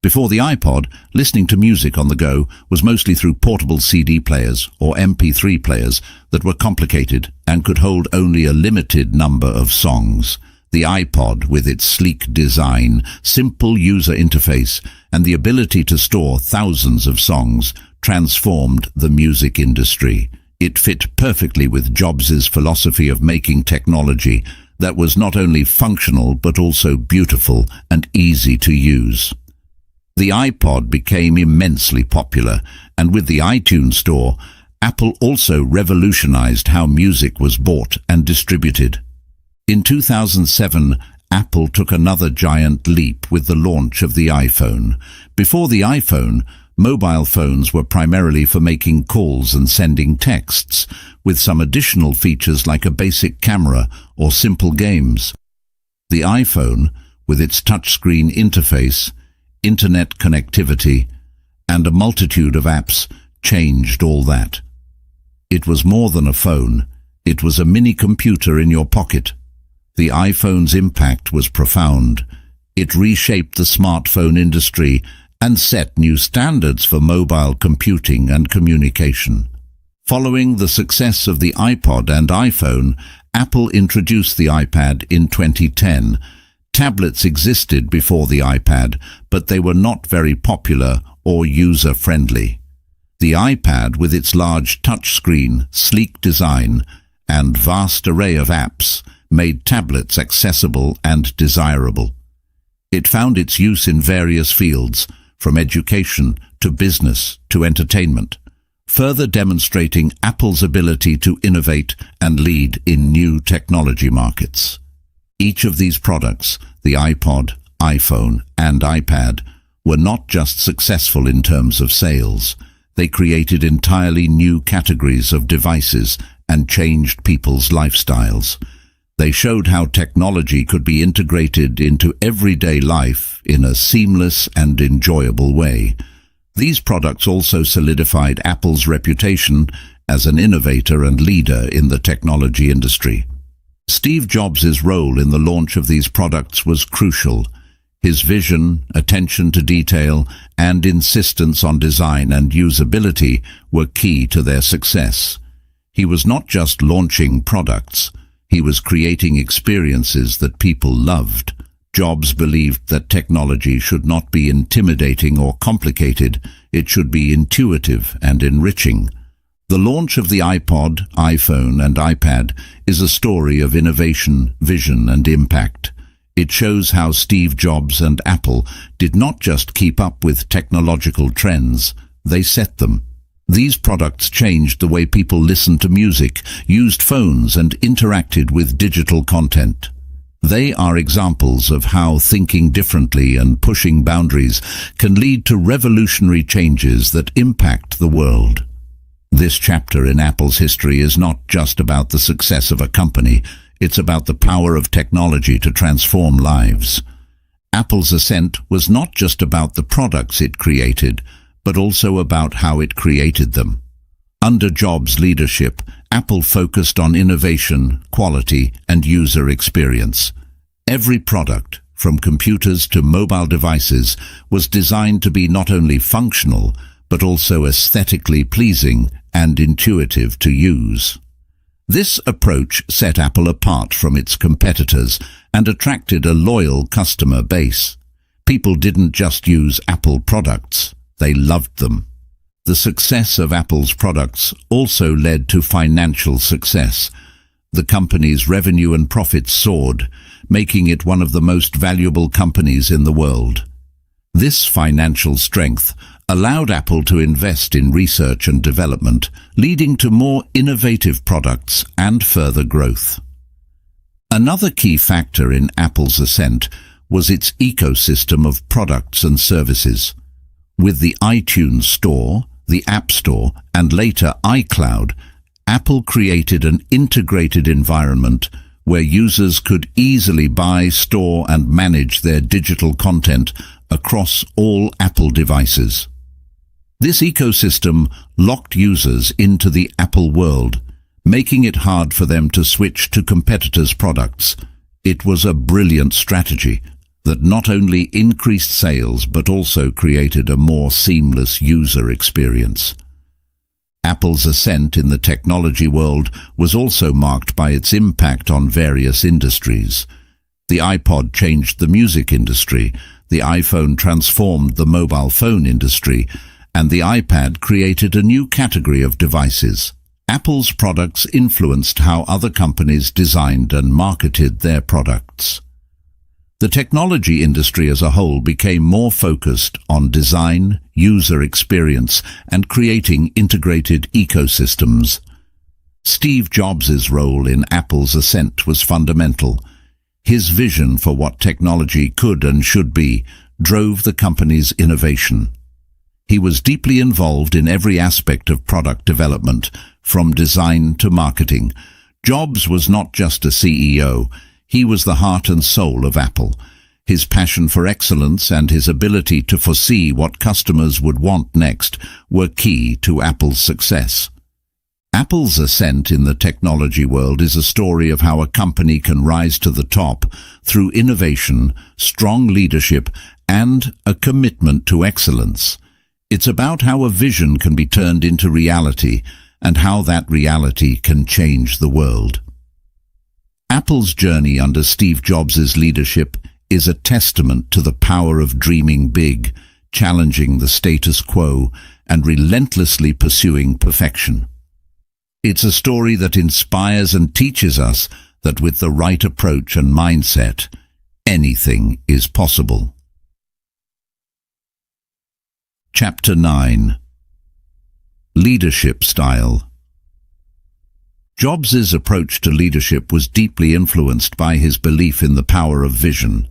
Before the iPod, listening to music on the go was mostly through portable CD players or MP3 players that were complicated and could hold only a limited number of songs. The iPod, with its sleek design, simple user interface, and the ability to store thousands of songs, transformed the music industry. It fit perfectly with Jobs' philosophy of making technology that was not only functional but also beautiful and easy to use. The iPod became immensely popular, and with the iTunes Store, Apple also revolutionized how music was bought and distributed. In 2007, Apple took another giant leap with the launch of the iPhone. Before the iPhone, mobile phones were primarily for making calls and sending texts, with some additional features like a basic camera or simple games. The iPhone, with its touchscreen interface, internet connectivity, and a multitude of apps, changed all that. It was more than a phone, it was a mini-computer in your pocket. The iPhone's impact was profound. It reshaped the smartphone industry and set new standards for mobile computing and communication. Following the success of the iPod and iPhone, Apple introduced the iPad in 2010. Tablets existed before the iPad, but they were not very popular or user-friendly. The iPad, with its large touchscreen, sleek design, and vast array of apps, made tablets accessible and desirable. It found its use in various fields, from education to business to entertainment, further demonstrating Apple's ability to innovate and lead in new technology markets. Each of these products, the iPod, iPhone, and iPad, were not just successful in terms of sales. They created entirely new categories of devices and changed people's lifestyles. They showed how technology could be integrated into everyday life in a seamless and enjoyable way. These products also solidified Apple's reputation as an innovator and leader in the technology industry. Steve Jobs' role in the launch of these products was crucial. His vision, attention to detail, and insistence on design and usability were key to their success. He was not just launching products, he was creating experiences that people loved. Jobs believed that technology should not be intimidating or complicated, it should be intuitive and enriching. The launch of the iPod, iPhone, and iPad is a story of innovation, vision, and impact. It shows how Steve Jobs and Apple did not just keep up with technological trends, they set them. These products changed the way people listened to music, used phones, and interacted with digital content. They are examples of how thinking differently and pushing boundaries can lead to revolutionary changes that impact the world. This chapter in Apple's history is not just about the success of a company, it's about the power of technology to transform lives. Apple's ascent was not just about the products it created, but also about how it created them. Under Jobs' leadership, Apple focused on innovation, quality, and user experience. Every product, from computers to mobile devices, was designed to be not only functional, but also aesthetically pleasing and intuitive to use. This approach set Apple apart from its competitors and attracted a loyal customer base. People didn't just use Apple products, they loved them. The success of Apple's products also led to financial success. The company's revenue and profits soared, making it one of the most valuable companies in the world. This financial strength allowed Apple to invest in research and development, leading to more innovative products and further growth. Another key factor in Apple's ascent was its ecosystem of products and services. With the iTunes Store, the App Store, and later iCloud, Apple created an integrated environment where users could easily buy, store, and manage their digital content across all Apple devices. This ecosystem locked users into the Apple world, making it hard for them to switch to competitors' products. It was a brilliant strategy that not only increased sales but also created a more seamless user experience. Apple's ascent in the technology world was also marked by its impact on various industries. The iPod changed the music industry, the iPhone transformed the mobile phone industry, and the iPad created a new category of devices. Apple's products influenced how other companies designed and marketed their products. The technology industry as a whole became more focused on design, user experience, and creating integrated ecosystems. Steve Jobs' role in Apple's ascent was fundamental. His vision for what technology could and should be drove the company's innovation. He was deeply involved in every aspect of product development, from design to marketing. Jobs was not just a CEO. He was the heart and soul of Apple. His passion for excellence and his ability to foresee what customers would want next were key to Apple's success. Apple's ascent in the technology world is a story of how a company can rise to the top through innovation, strong leadership, and a commitment to excellence. It's about how a vision can be turned into reality and how that reality can change the world. Apple's journey under Steve Jobs' leadership is a testament to the power of dreaming big, challenging the status quo, and relentlessly pursuing perfection. It's a story that inspires and teaches us that with the right approach and mindset, anything is possible. Chapter 9. Leadership Style. Jobs' approach to leadership was deeply influenced by his belief in the power of vision.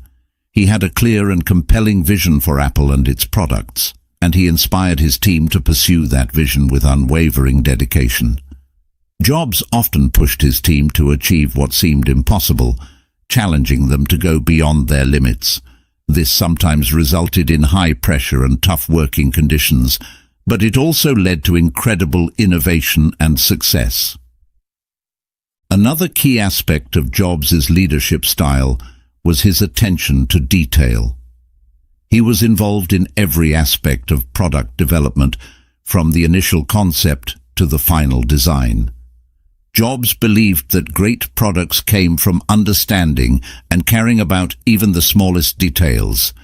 He had a clear and compelling vision for Apple and its products, and he inspired his team to pursue that vision with unwavering dedication. Jobs often pushed his team to achieve what seemed impossible, challenging them to go beyond their limits. This sometimes resulted in high pressure and tough working conditions, but it also led to incredible innovation and success. Another key aspect of Jobs' leadership style was his attention to detail. He was involved in every aspect of product development, from the initial concept to the final design. Jobs believed that great products came from understanding and caring about even the smallest details.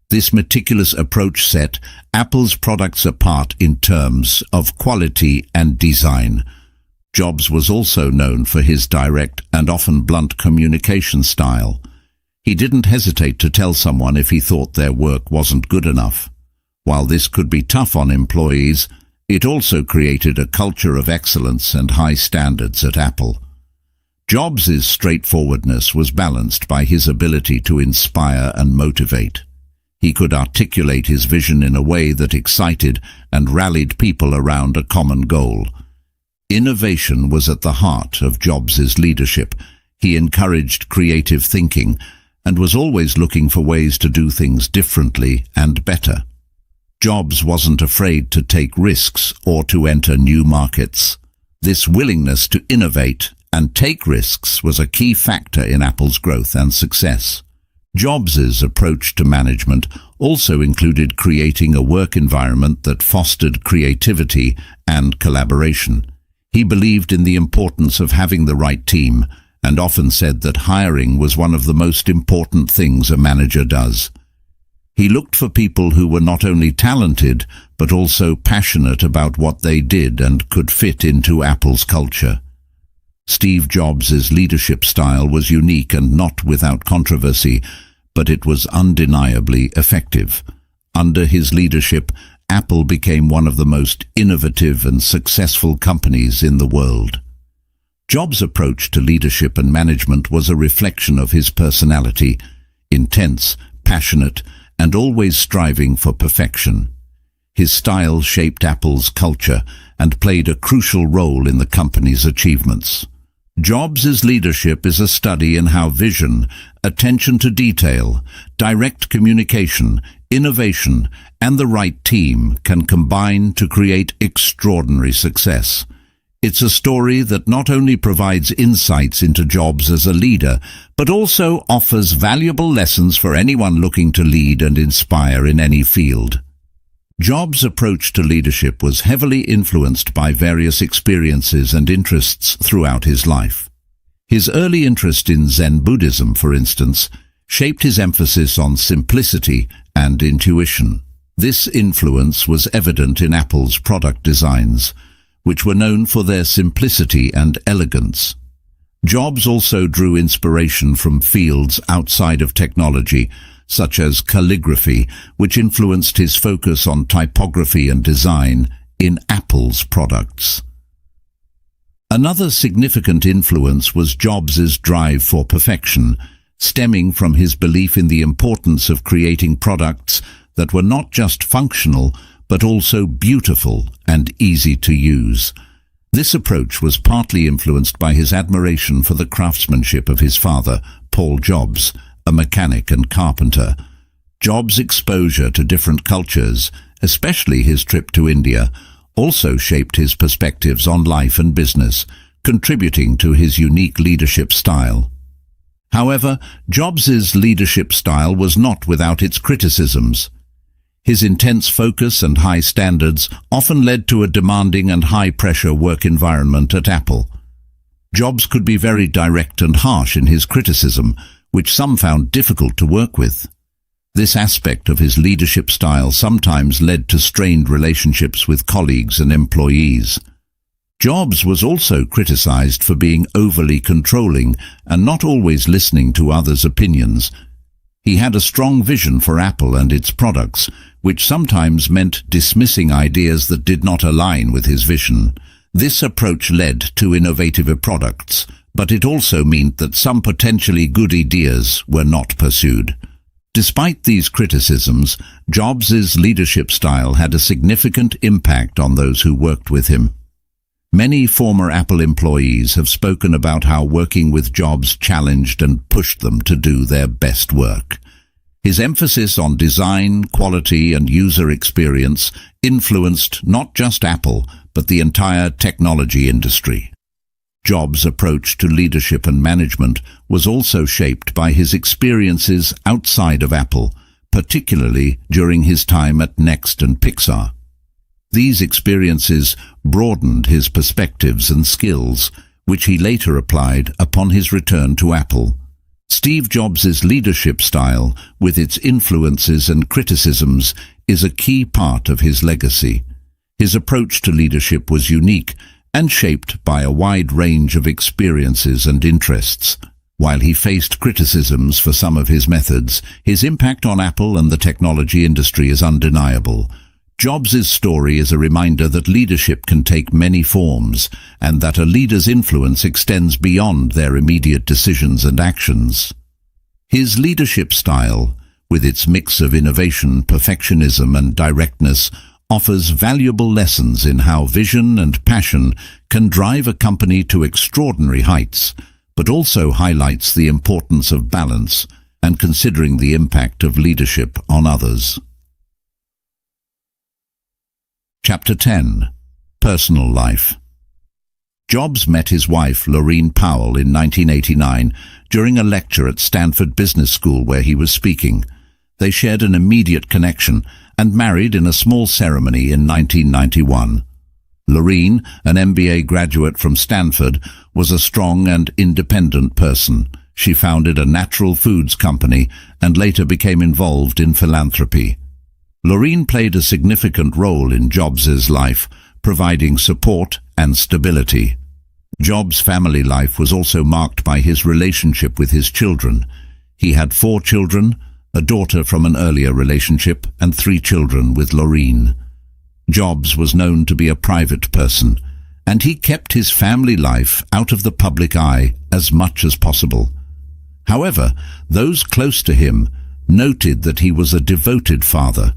This meticulous approach set Apple's products apart in terms of quality and design. Jobs was also known for his direct and often blunt communication style. He didn't hesitate to tell someone if he thought their work wasn't good enough. While this could be tough on employees, it also created a culture of excellence and high standards at Apple. Jobs' straightforwardness was balanced by his ability to inspire and motivate. He could articulate his vision in a way that excited and rallied people around a common goal. Innovation was at the heart of Jobs' leadership. He encouraged creative thinking and was always looking for ways to do things differently and better. Jobs wasn't afraid to take risks or to enter new markets. This willingness to innovate and take risks was a key factor in Apple's growth and success. Jobs' approach to management also included creating a work environment that fostered creativity and collaboration. He believed in the importance of having the right team and often said that hiring was one of the most important things a manager does. He looked for people who were not only talented but also passionate about what they did and could fit into Apple's culture. Steve Jobs' leadership style was unique and not without controversy, but it was undeniably effective. Under his leadership, Apple became one of the most innovative and successful companies in the world. Jobs' approach to leadership and management was a reflection of his personality, intense, passionate, and always striving for perfection. His style shaped Apple's culture and played a crucial role in the company's achievements. Jobs' leadership is a study in how vision, attention to detail, direct communication, innovation, and the right team can combine to create extraordinary success. It's a story that not only provides insights into Jobs as a leader, but also offers valuable lessons for anyone looking to lead and inspire in any field. Jobs' approach to leadership was heavily influenced by various experiences and interests throughout his life. His early interest in Zen Buddhism, for instance, shaped his emphasis on simplicity and intuition. This influence was evident in Apple's product designs, which were known for their simplicity and elegance. Jobs also drew inspiration from fields outside of technology, such as calligraphy, which influenced his focus on typography and design in Apple's products. Another significant influence was Jobs' drive for perfection, stemming from his belief in the importance of creating products that were not just functional, but also beautiful and easy to use. This approach was partly influenced by his admiration for the craftsmanship of his father, Paul Jobs, a mechanic and carpenter. Jobs' exposure to different cultures, especially his trip to India, also shaped his perspectives on life and business, contributing to his unique leadership style. However, Jobs' leadership style was not without its criticisms. His intense focus and high standards often led to a demanding and high-pressure work environment at Apple. Jobs could be very direct and harsh in his criticism, which some found difficult to work with. This aspect of his leadership style sometimes led to strained relationships with colleagues and employees. Jobs was also criticized for being overly controlling and not always listening to others' opinions. He had a strong vision for Apple and its products, which sometimes meant dismissing ideas that did not align with his vision. This approach led to innovative products, but it also meant that some potentially good ideas were not pursued. Despite these criticisms, Jobs' leadership style had a significant impact on those who worked with him. Many former Apple employees have spoken about how working with Jobs challenged and pushed them to do their best work. His emphasis on design, quality, and user experience influenced not just Apple, but the entire technology industry. Jobs' approach to leadership and management was also shaped by his experiences outside of Apple, particularly during his time at Next and Pixar. These experiences broadened his perspectives and skills, which he later applied upon his return to Apple. Steve Jobs' leadership style, with its influences and criticisms, is a key part of his legacy. His approach to leadership was unique and shaped by a wide range of experiences and interests. While he faced criticisms for some of his methods, his impact on Apple and the technology industry is undeniable. Jobs' story is a reminder that leadership can take many forms, and that a leader's influence extends beyond their immediate decisions and actions. His leadership style, with its mix of innovation, perfectionism, and directness, offers valuable lessons in how vision and passion can drive a company to extraordinary heights, but also highlights the importance of balance and considering the impact of leadership on others. Chapter 10. Personal Life. Jobs met his wife, Laureen Powell, in 1989 during a lecture at Stanford Business School where he was speaking. They shared an immediate connection and married in a small ceremony in 1991. Laureen, an MBA graduate from Stanford, was a strong and independent person. She founded a natural foods company and later became involved in philanthropy. Laureen played a significant role in Jobs' life, providing support and stability. Jobs' family life was also marked by his relationship with his children. He had 4 children, a daughter from an earlier relationship, and 3 children with Laureen. Jobs was known to be a private person, and he kept his family life out of the public eye as much as possible. However, those close to him noted that he was a devoted father.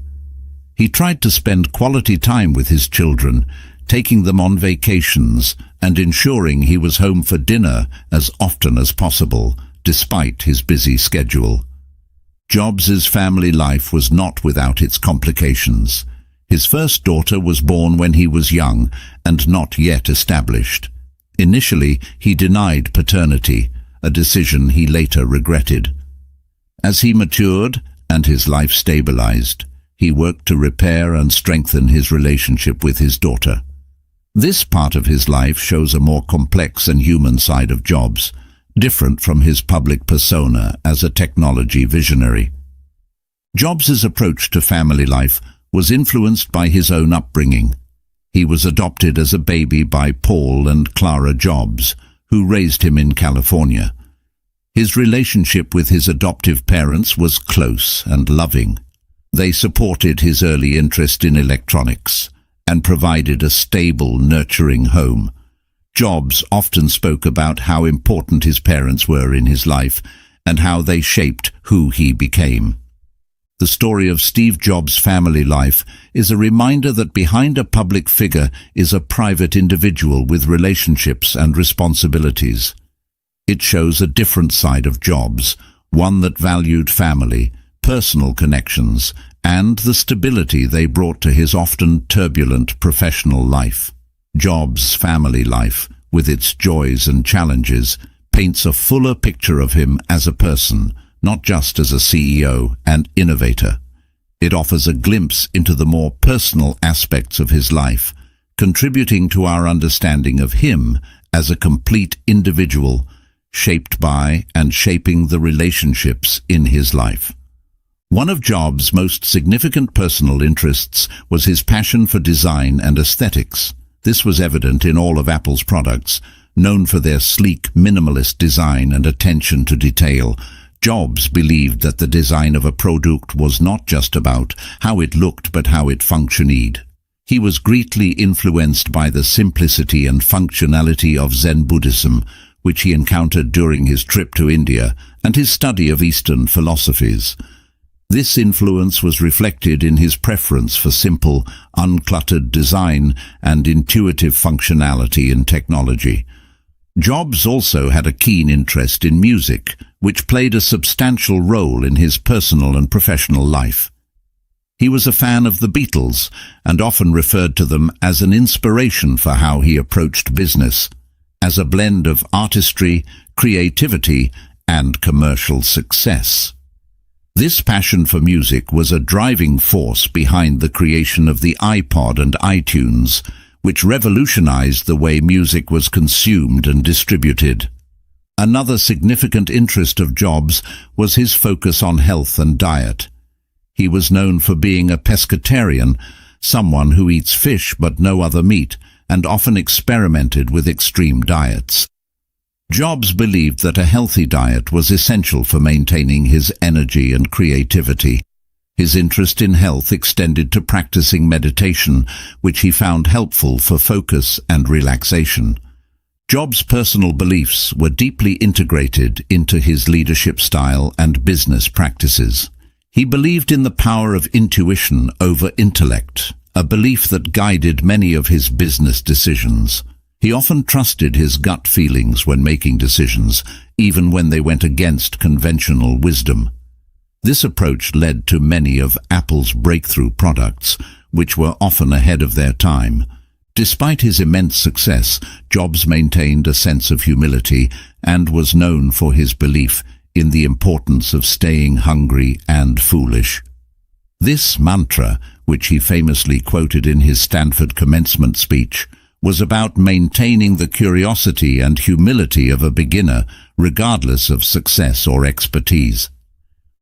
He tried to spend quality time with his children, taking them on vacations and ensuring he was home for dinner as often as possible, despite his busy schedule. Jobs' family life was not without its complications. His first daughter was born when he was young and not yet established. Initially, he denied paternity, a decision he later regretted. As he matured and his life stabilized, he worked to repair and strengthen his relationship with his daughter. This part of his life shows a more complex and human side of Jobs, different from his public persona as a technology visionary. Jobs' approach to family life was influenced by his own upbringing. He was adopted as a baby by Paul and Clara Jobs, who raised him in California. His relationship with his adoptive parents was close and loving. They supported his early interest in electronics and provided a stable, nurturing home. Jobs often spoke about how important his parents were in his life and how they shaped who he became. The story of Steve Jobs' family life is a reminder that behind a public figure is a private individual with relationships and responsibilities. It shows a different side of Jobs, one that valued family, personal connections, and the stability they brought to his often turbulent professional life. Jobs' family life, with its joys and challenges, paints a fuller picture of him as a person, not just as a CEO and innovator. It offers a glimpse into the more personal aspects of his life, contributing to our understanding of him as a complete individual, shaped by and shaping the relationships in his life. One of Jobs' most significant personal interests was his passion for design and aesthetics. This was evident in all of Apple's products, known for their sleek, minimalist design and attention to detail. Jobs believed that the design of a product was not just about how it looked but how it functioned. He was greatly influenced by the simplicity and functionality of Zen Buddhism, which he encountered during his trip to India and his study of Eastern philosophies. This influence was reflected in his preference for simple, uncluttered design and intuitive functionality in technology. Jobs also had a keen interest in music, which played a substantial role in his personal and professional life. He was a fan of the Beatles and often referred to them as an inspiration for how he approached business, as a blend of artistry, creativity, and commercial success. This passion for music was a driving force behind the creation of the iPod and iTunes, which revolutionized the way music was consumed and distributed. Another significant interest of Jobs was his focus on health and diet. He was known for being a pescatarian, someone who eats fish but no other meat, and often experimented with extreme diets. Jobs believed that a healthy diet was essential for maintaining his energy and creativity. His interest in health extended to practicing meditation, which he found helpful for focus and relaxation. Jobs' personal beliefs were deeply integrated into his leadership style and business practices. He believed in the power of intuition over intellect, a belief that guided many of his business decisions. He often trusted his gut feelings when making decisions, even when they went against conventional wisdom. This approach led to many of Apple's breakthrough products, which were often ahead of their time. Despite his immense success, Jobs maintained a sense of humility and was known for his belief in the importance of staying hungry and foolish. This mantra, which he famously quoted in his Stanford commencement speech, was about maintaining the curiosity and humility of a beginner, regardless of success or expertise.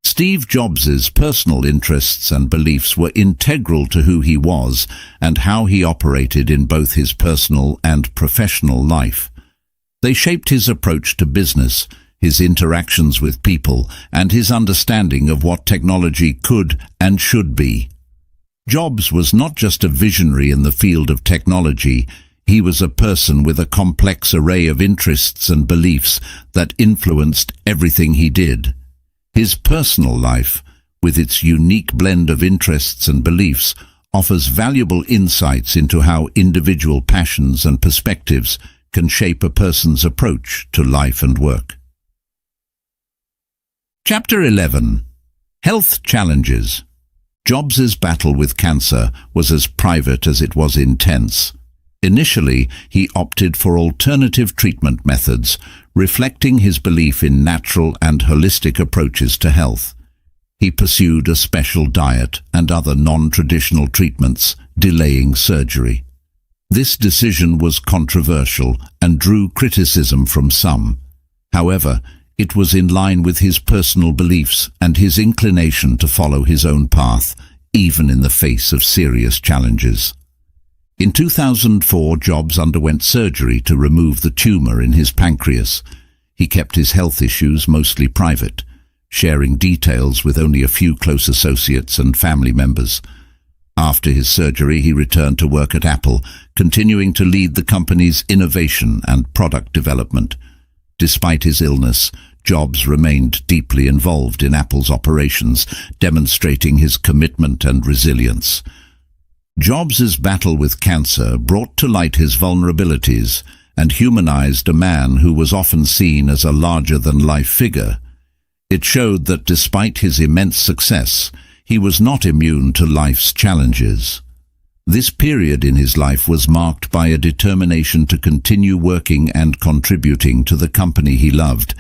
Steve Jobs' personal interests and beliefs were integral to who he was and how he operated in both his personal and professional life. They shaped his approach to business, his interactions with people, and his understanding of what technology could and should be. Jobs was not just a visionary in the field of technology. He was a person with a complex array of interests and beliefs that influenced everything he did. His personal life, with its unique blend of interests and beliefs, offers valuable insights into how individual passions and perspectives can shape a person's approach to life and work. Chapter 11. Health Challenges. Jobs's battle with cancer was as private as it was intense. Initially, he opted for alternative treatment methods, reflecting his belief in natural and holistic approaches to health. He pursued a special diet and other non-traditional treatments, delaying surgery. This decision was controversial and drew criticism from some. However, it was in line with his personal beliefs and his inclination to follow his own path, even in the face of serious challenges. In 2004, Jobs underwent surgery to remove the tumor in his pancreas. He kept his health issues mostly private, sharing details with only a few close associates and family members. After his surgery, he returned to work at Apple, continuing to lead the company's innovation and product development. Despite his illness, Jobs remained deeply involved in Apple's operations, demonstrating his commitment and resilience. Jobs's battle with cancer brought to light his vulnerabilities and humanized a man who was often seen as a larger-than-life figure. It showed that despite his immense success, he was not immune to life's challenges. This period in his life was marked by a determination to continue working and contributing to the company he loved,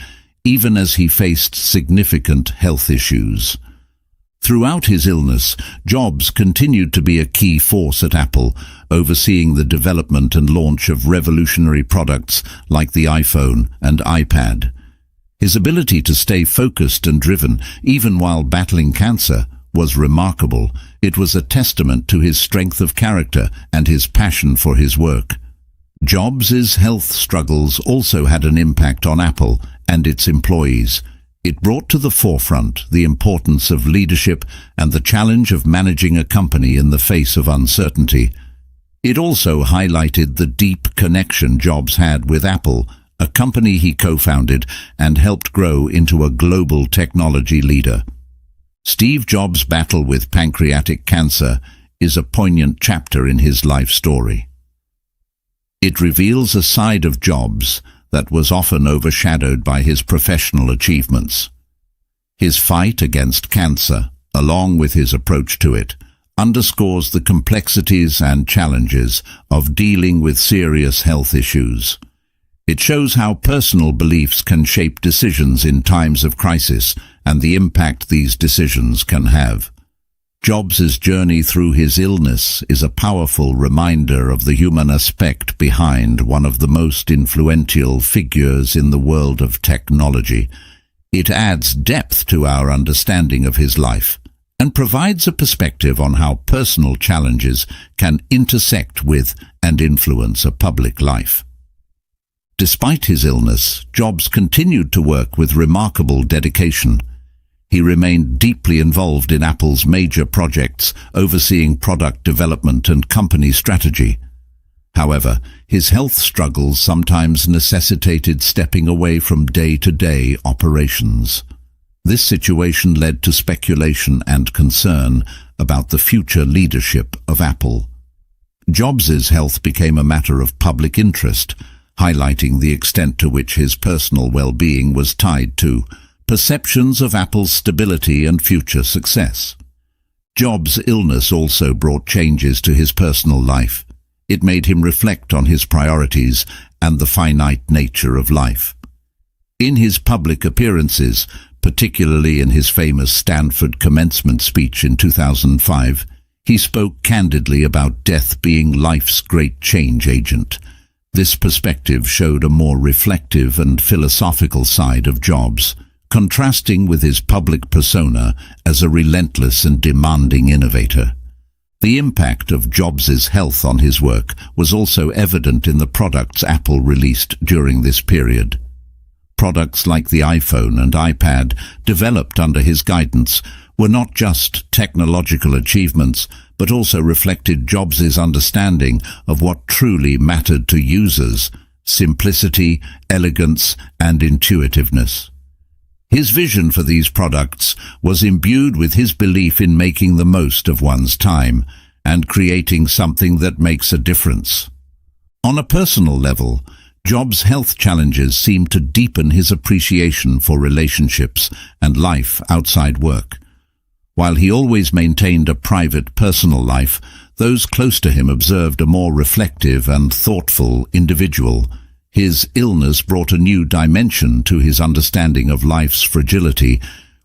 even as he faced significant health issues. Throughout his illness, Jobs continued to be a key force at Apple, overseeing the development and launch of revolutionary products like the iPhone and iPad. His ability to stay focused and driven, even while battling cancer, was remarkable. It was a testament to his strength of character and his passion for his work. Jobs's health struggles also had an impact on Apple and its employees. It brought to the forefront the importance of leadership and the challenge of managing a company in the face of uncertainty. It also highlighted the deep connection Jobs had with Apple, a company he co-founded and helped grow into a global technology leader. Steve Jobs' battle with pancreatic cancer is a poignant chapter in his life story. It reveals a side of Jobs that was often overshadowed by his professional achievements. His fight against cancer, along with his approach to it, underscores the complexities and challenges of dealing with serious health issues. It shows how personal beliefs can shape decisions in times of crisis and the impact these decisions can have. Jobs's journey through his illness is a powerful reminder of the human aspect behind one of the most influential figures in the world of technology. It adds depth to our understanding of his life and provides a perspective on how personal challenges can intersect with and influence a public life. Despite his illness, Jobs continued to work with remarkable dedication. He remained deeply involved in Apple's major projects, overseeing product development and company strategy. However, his health struggles sometimes necessitated stepping away from day-to-day operations. This situation led to speculation and concern about the future leadership of Apple. Jobs's health became a matter of public interest, highlighting the extent to which his personal well-being was tied to perceptions of Apple's stability and future success. Jobs' illness also brought changes to his personal life. It made him reflect on his priorities and the finite nature of life. In his public appearances, particularly in his famous Stanford commencement speech in 2005, he spoke candidly about death being life's great change agent. This perspective showed a more reflective and philosophical side of Jobs, contrasting with his public persona as a relentless and demanding innovator. The impact of Jobs's health on his work was also evident in the products Apple released during this period. Products like the iPhone and iPad, developed under his guidance, were not just technological achievements, but also reflected Jobs's understanding of what truly mattered to users: simplicity, elegance, and intuitiveness. His vision for these products was imbued with his belief in making the most of one's time and creating something that makes a difference. On a personal level, Jobs' health challenges seemed to deepen his appreciation for relationships and life outside work. While he always maintained a private, personal life, those close to him observed a more reflective and thoughtful individual. His illness brought a new dimension to his understanding of life's fragility,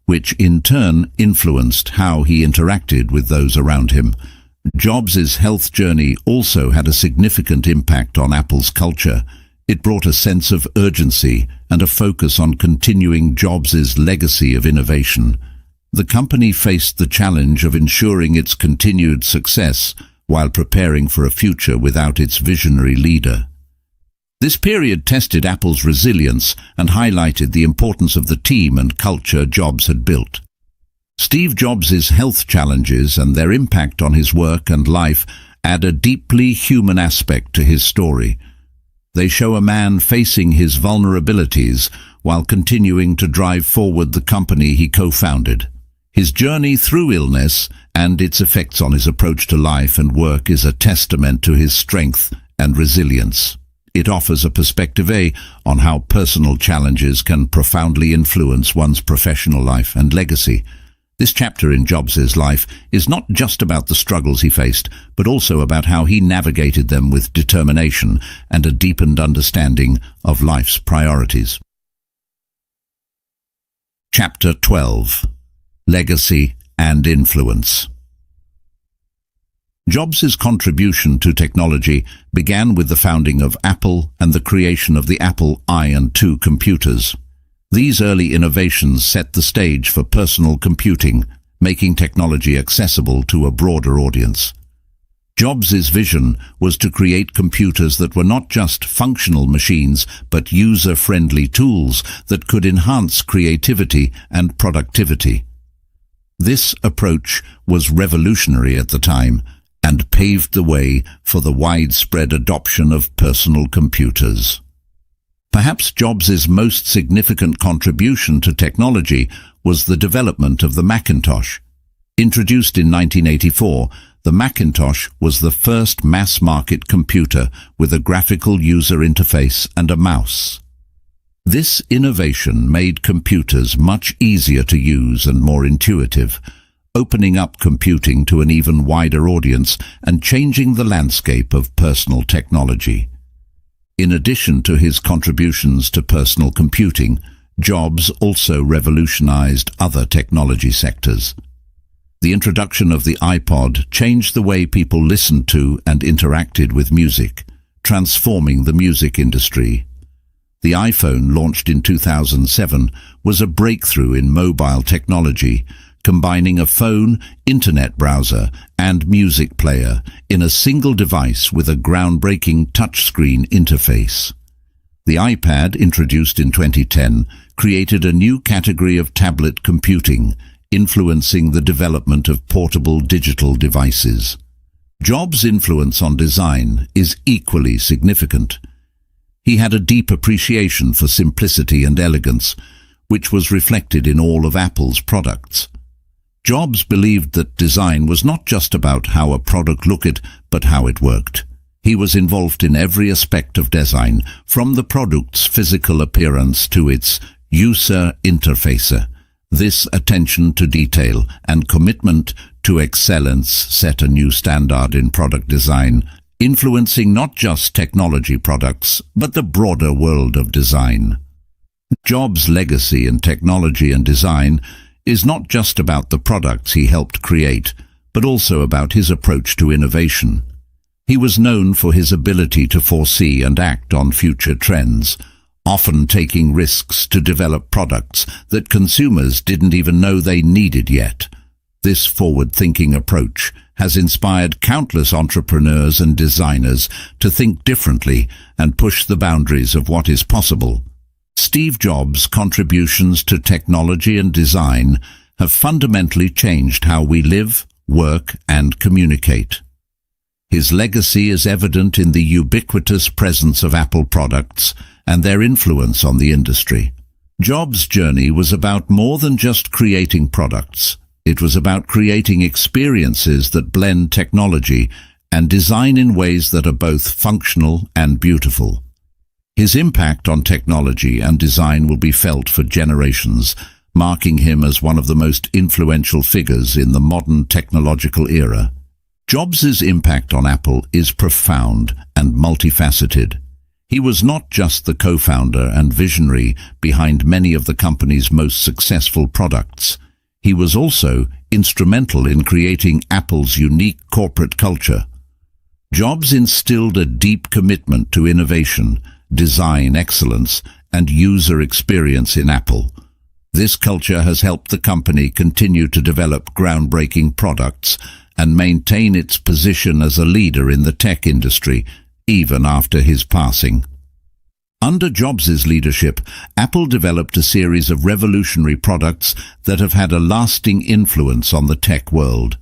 which in turn influenced how he interacted with those around him. Jobs' health journey also had a significant impact on Apple's culture. It brought a sense of urgency and a focus on continuing Jobs' legacy of innovation. The company faced the challenge of ensuring its continued success while preparing for a future without its visionary leader. This period tested Apple's resilience and highlighted the importance of the team and culture Jobs had built. Steve Jobs' health challenges and their impact on his work and life add a deeply human aspect to his story. They show a man facing his vulnerabilities while continuing to drive forward the company he co-founded. His journey through illness and its effects on his approach to life and work is a testament to his strength and resilience. It offers a perspective on how personal challenges can profoundly influence one's professional life and legacy. This chapter in Jobs' life is not just about the struggles he faced, but also about how he navigated them with determination and a deepened understanding of life's priorities. Chapter 12. Legacy and Influence. Jobs' contribution to technology began with the founding of Apple and the creation of the Apple I and II computers. These early innovations set the stage for personal computing, making technology accessible to a broader audience. Jobs' vision was to create computers that were not just functional machines, but user-friendly tools that could enhance creativity and productivity. This approach was revolutionary at the time and paved the way for the widespread adoption of personal computers. Perhaps Jobs' most significant contribution to technology was the development of the Macintosh. Introduced in 1984, the Macintosh was the first mass-market computer with a graphical user interface and a mouse. This innovation made computers much easier to use and more intuitive, opening up computing to an even wider audience and changing the landscape of personal technology. In addition to his contributions to personal computing, Jobs also revolutionized other technology sectors. The introduction of the iPod changed the way people listened to and interacted with music, transforming the music industry. The iPhone, launched in 2007, was a breakthrough in mobile technology, combining a phone, internet browser, and music player in a single device with a groundbreaking touchscreen interface. The iPad, introduced in 2010, created a new category of tablet computing, influencing the development of portable digital devices. Jobs' influence on design is equally significant. He had a deep appreciation for simplicity and elegance, which was reflected in all of Apple's products. Jobs believed that design was not just about how a product looked, but how it worked. He was involved in every aspect of design, from the product's physical appearance to its user interface. This attention to detail and commitment to excellence set a new standard in product design, influencing not just technology products, but the broader world of design. Jobs' legacy in technology and design is not just about the products he helped create, but also about his approach to innovation. He was known for his ability to foresee and act on future trends, often taking risks to develop products that consumers didn't even know they needed yet. This forward-thinking approach has inspired countless entrepreneurs and designers to think differently and push the boundaries of what is possible. Steve Jobs' contributions to technology and design have fundamentally changed how we live, work, and communicate. His legacy is evident in the ubiquitous presence of Apple products and their influence on the industry. Jobs' journey was about more than just creating products. It was about creating experiences that blend technology and design in ways that are both functional and beautiful. His impact on technology and design will be felt for generations, marking him as one of the most influential figures in the modern technological era. Jobs' impact on Apple is profound and multifaceted. He was not just the co-founder and visionary behind many of the company's most successful products. He was also instrumental in creating Apple's unique corporate culture. Jobs instilled a deep commitment to innovation, design excellence, and user experience in Apple. This culture has helped the company continue to develop groundbreaking products and maintain its position as a leader in the tech industry, even after his passing. Under Jobs' leadership, Apple developed a series of revolutionary products that have had a lasting influence on the tech world.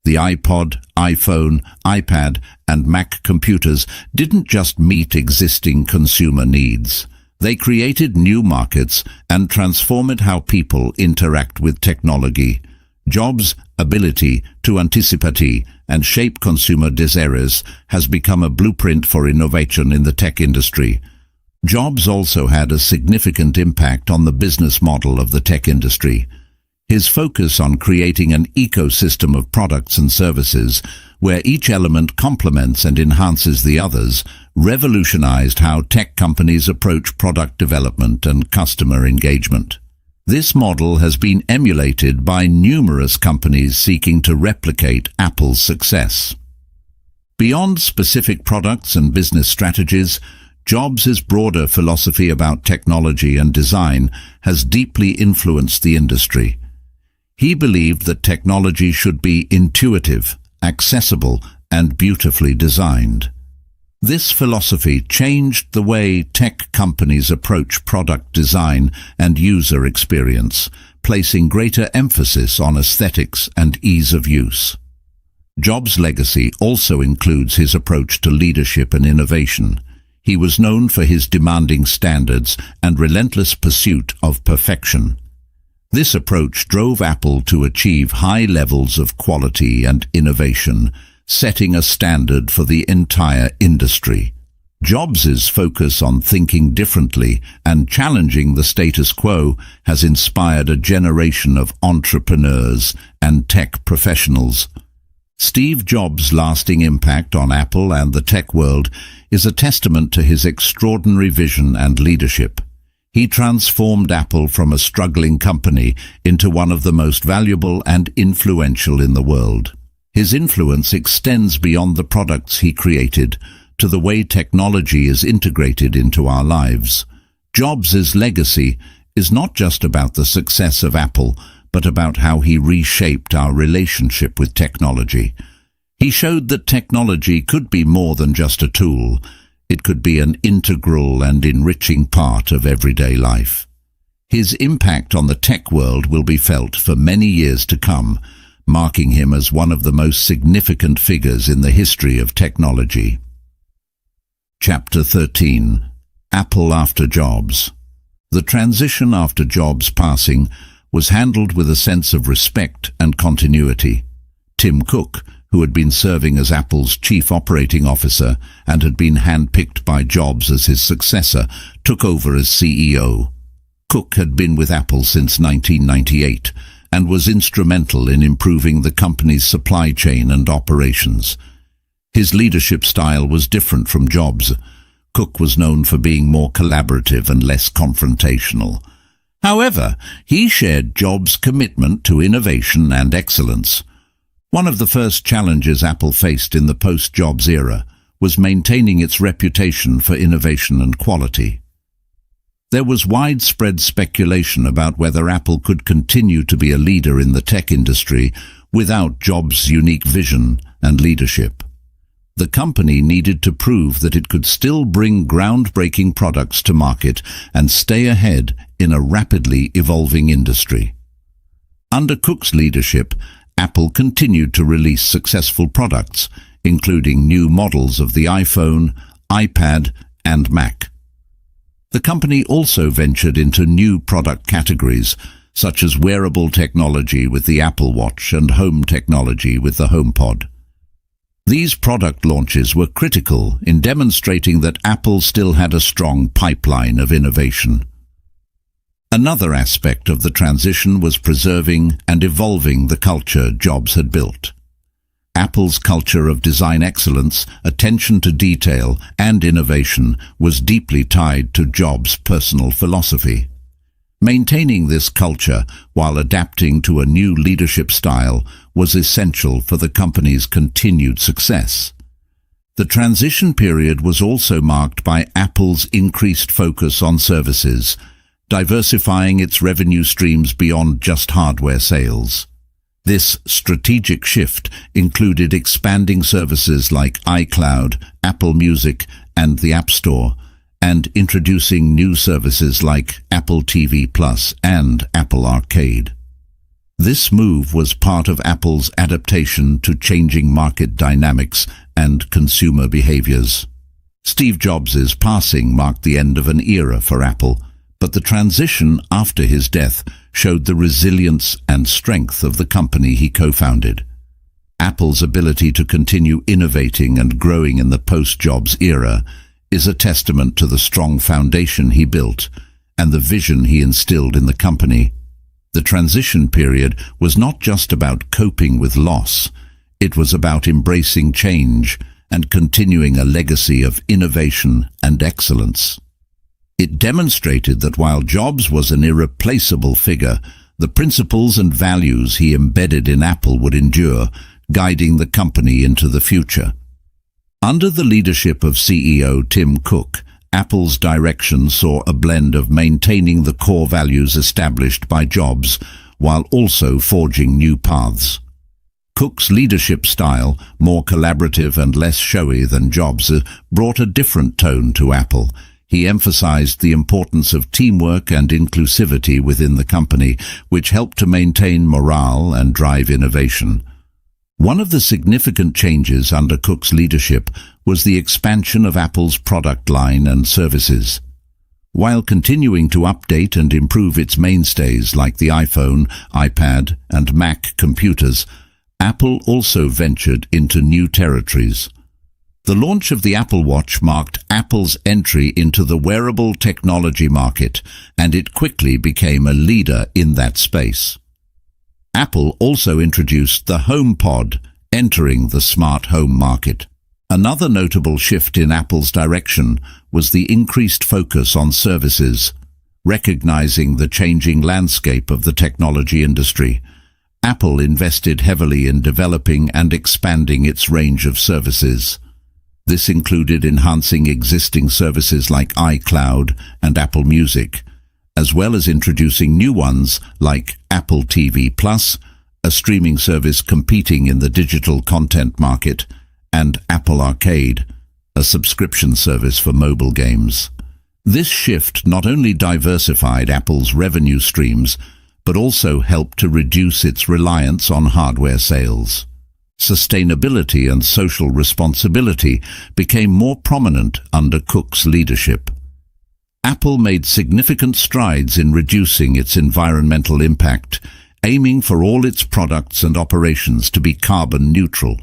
The iPod, iPhone, iPad, and Mac computers didn't just meet existing consumer needs. They created new markets and transformed how people interact with technology. Jobs' ability to anticipate and shape consumer desires has become a blueprint for innovation in the tech industry. Jobs also had a significant impact on the business model of the tech industry. His focus on creating an ecosystem of products and services, where each element complements and enhances the others, revolutionized how tech companies approach product development and customer engagement. This model has been emulated by numerous companies seeking to replicate Apple's success. Beyond specific products and business strategies, Jobs' broader philosophy about technology and design has deeply influenced the industry. He believed that technology should be intuitive, accessible, and beautifully designed. This philosophy changed the way tech companies approach product design and user experience, placing greater emphasis on aesthetics and ease of use. Jobs' legacy also includes his approach to leadership and innovation. He was known for his demanding standards and relentless pursuit of perfection. This approach drove Apple to achieve high levels of quality and innovation, setting a standard for the entire industry. Jobs' focus on thinking differently and challenging the status quo has inspired a generation of entrepreneurs and tech professionals. Steve Jobs' lasting impact on Apple and the tech world is a testament to his extraordinary vision and leadership. He transformed Apple from a struggling company into one of the most valuable and influential in the world. His influence extends beyond the products he created to the way technology is integrated into our lives. Jobs' legacy is not just about the success of Apple, but about how he reshaped our relationship with technology. He showed that technology could be more than just a tool. It could be an integral and enriching part of everyday life. His impact on the tech world will be felt for many years to come, marking him as one of the most significant figures in the history of technology. Chapter 13. Apple after Jobs. The transition after Jobs' passing was handled with a sense of respect and continuity. Tim Cook, who had been serving as Apple's chief operating officer and had been handpicked by Jobs as his successor, took over as CEO. Cook had been with Apple since 1998 and was instrumental in improving the company's supply chain and operations. His leadership style was different from Jobs. Cook was known for being more collaborative and less confrontational. However, he shared Jobs' commitment to innovation and excellence. One of the first challenges Apple faced in the post-Jobs era was maintaining its reputation for innovation and quality. There was widespread speculation about whether Apple could continue to be a leader in the tech industry without Jobs' unique vision and leadership. The company needed to prove that it could still bring groundbreaking products to market and stay ahead in a rapidly evolving industry. Under Cook's leadership, Apple continued to release successful products, including new models of the iPhone, iPad, and Mac. The company also ventured into new product categories, such as wearable technology with the Apple Watch and home technology with the HomePod. These product launches were critical in demonstrating that Apple still had a strong pipeline of innovation. Another aspect of the transition was preserving and evolving the culture Jobs had built. Apple's culture of design excellence, attention to detail, and innovation was deeply tied to Jobs' personal philosophy. Maintaining this culture while adapting to a new leadership style was essential for the company's continued success. The transition period was also marked by Apple's increased focus on services, diversifying its revenue streams beyond just hardware sales. This strategic shift included expanding services like iCloud, Apple Music, and the App Store, and introducing new services like Apple TV Plus and Apple Arcade. This move was part of Apple's adaptation to changing market dynamics and consumer behaviors. Steve Jobs' passing marked the end of an era for Apple, but the transition after his death showed the resilience and strength of the company he co-founded. Apple's ability to continue innovating and growing in the post-Jobs era is a testament to the strong foundation he built and the vision he instilled in the company. The transition period was not just about coping with loss, it was about embracing change and continuing a legacy of innovation and excellence. It demonstrated that while Jobs was an irreplaceable figure, the principles and values he embedded in Apple would endure, guiding the company into the future. Under the leadership of CEO Tim Cook, Apple's direction saw a blend of maintaining the core values established by Jobs while also forging new paths. Cook's leadership style, more collaborative and less showy than Jobs', brought a different tone to Apple. He emphasized the importance of teamwork and inclusivity within the company, which helped to maintain morale and drive innovation. One of the significant changes under Cook's leadership was the expansion of Apple's product line and services. While continuing to update and improve its mainstays like the iPhone, iPad, and Mac computers, Apple also ventured into new territories. The launch of the Apple Watch marked Apple's entry into the wearable technology market, and it quickly became a leader in that space. Apple also introduced the HomePod, entering the smart home market. Another notable shift in Apple's direction was the increased focus on services. Recognizing the changing landscape of the technology industry, Apple invested heavily in developing and expanding its range of services. This included enhancing existing services like iCloud and Apple Music, as well as introducing new ones like Apple TV Plus, a streaming service competing in the digital content market, and Apple Arcade, a subscription service for mobile games. This shift not only diversified Apple's revenue streams, but also helped to reduce its reliance on hardware sales. Sustainability and social responsibility became more prominent under Cook's leadership. Apple made significant strides in reducing its environmental impact, aiming for all its products and operations to be carbon neutral.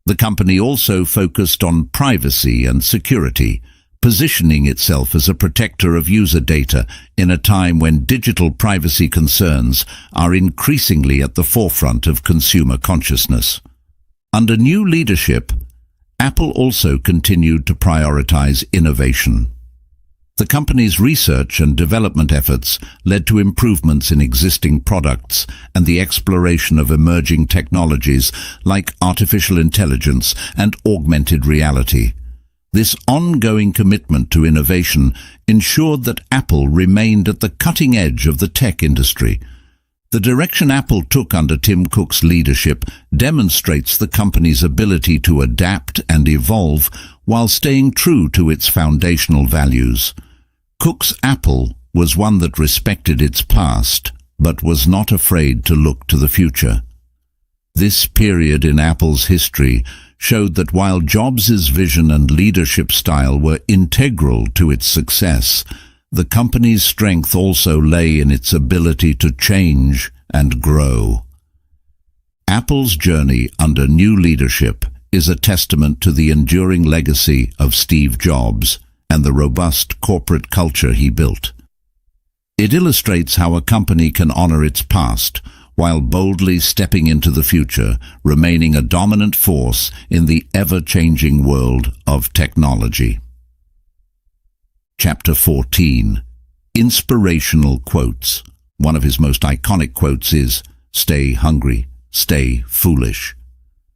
The company also focused on privacy and security, positioning itself as a protector of user data in a time when digital privacy concerns are increasingly at the forefront of consumer consciousness. Under new leadership, Apple also continued to prioritize innovation. The company's research and development efforts led to improvements in existing products and the exploration of emerging technologies like artificial intelligence and augmented reality. This ongoing commitment to innovation ensured that Apple remained at the cutting edge of the tech industry. The direction Apple took under Tim Cook's leadership demonstrates the company's ability to adapt and evolve while staying true to its foundational values. Cook's Apple was one that respected its past, but was not afraid to look to the future. This period in Apple's history showed that while Jobs' vision and leadership style were integral to its success, the company's strength also lay in its ability to change and grow. Apple's journey under new leadership is a testament to the enduring legacy of Steve Jobs and the robust corporate culture he built. It illustrates how a company can honor its past while boldly stepping into the future, remaining a dominant force in the ever-changing world of technology. Chapter 14. Inspirational Quotes. One of his most iconic quotes is, "Stay hungry, stay foolish."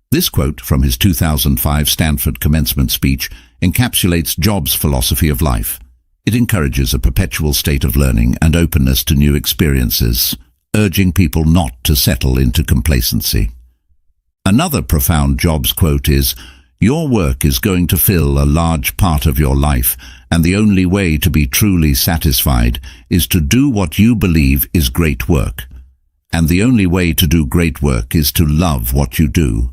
This quote from his 2005 Stanford commencement speech encapsulates Jobs' philosophy of life. It encourages a perpetual state of learning and openness to new experiences, urging people not to settle into complacency. Another profound Jobs quote is, "Your work is going to fill a large part of your life, and the only way to be truly satisfied is to do what you believe is great work. And the only way to do great work is to love what you do."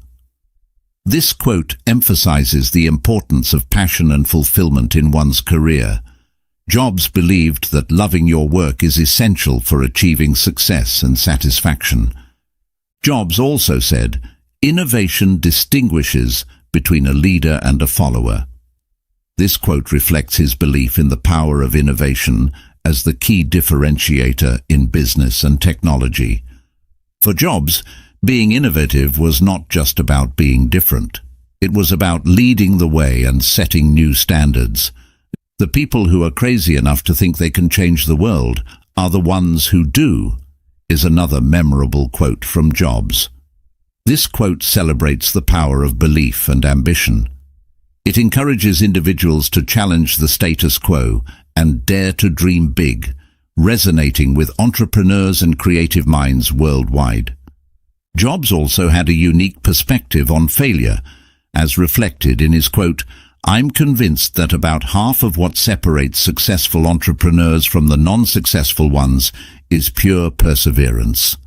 This quote emphasizes the importance of passion and fulfillment in one's career. Jobs believed that loving your work is essential for achieving success and satisfaction. Jobs also said, "Innovation distinguishes between a leader and a follower." This quote reflects his belief in the power of innovation as the key differentiator in business and technology. For Jobs, being innovative was not just about being different. It was about leading the way and setting new standards. "The people who are crazy enough to think they can change the world are the ones who do," is another memorable quote from Jobs. This quote celebrates the power of belief and ambition. It encourages individuals to challenge the status quo and dare to dream big, resonating with entrepreneurs and creative minds worldwide. Jobs also had a unique perspective on failure, as reflected in his quote, "I'm convinced that about half of what separates successful entrepreneurs from the non-successful ones is pure perseverance."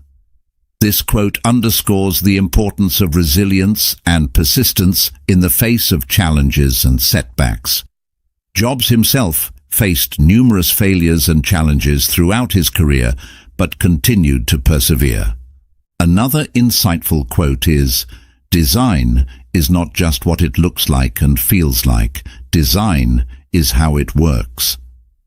This quote underscores the importance of resilience and persistence in the face of challenges and setbacks. Jobs himself faced numerous failures and challenges throughout his career, but continued to persevere. Another insightful quote is, "Design is not just what it looks like and feels like. Design is how it works."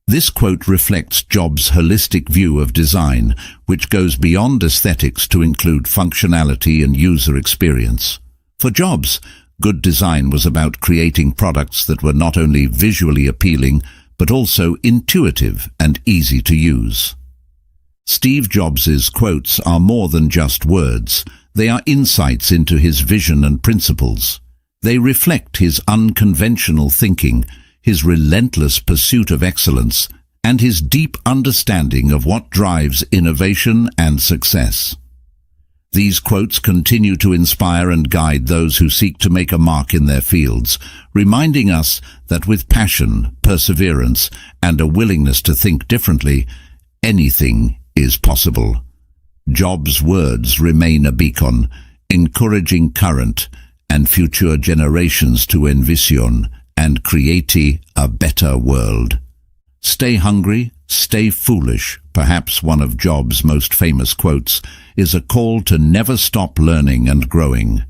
This quote reflects Jobs' holistic view of design, which goes beyond aesthetics to include functionality and user experience. For Jobs, good design was about creating products that were not only visually appealing, but also intuitive and easy to use. Steve Jobs' quotes are more than just words. They are insights into his vision and principles. They reflect his unconventional thinking, his relentless pursuit of excellence, and his deep understanding of what drives innovation and success. These quotes continue to inspire and guide those who seek to make a mark in their fields, reminding us that with passion, perseverance, and a willingness to think differently, anything is possible. Jobs' words remain a beacon, encouraging current and future generations to envision and create a better world. "Stay hungry, stay foolish," perhaps one of Jobs' most famous quotes, is a call to never stop learning and growing.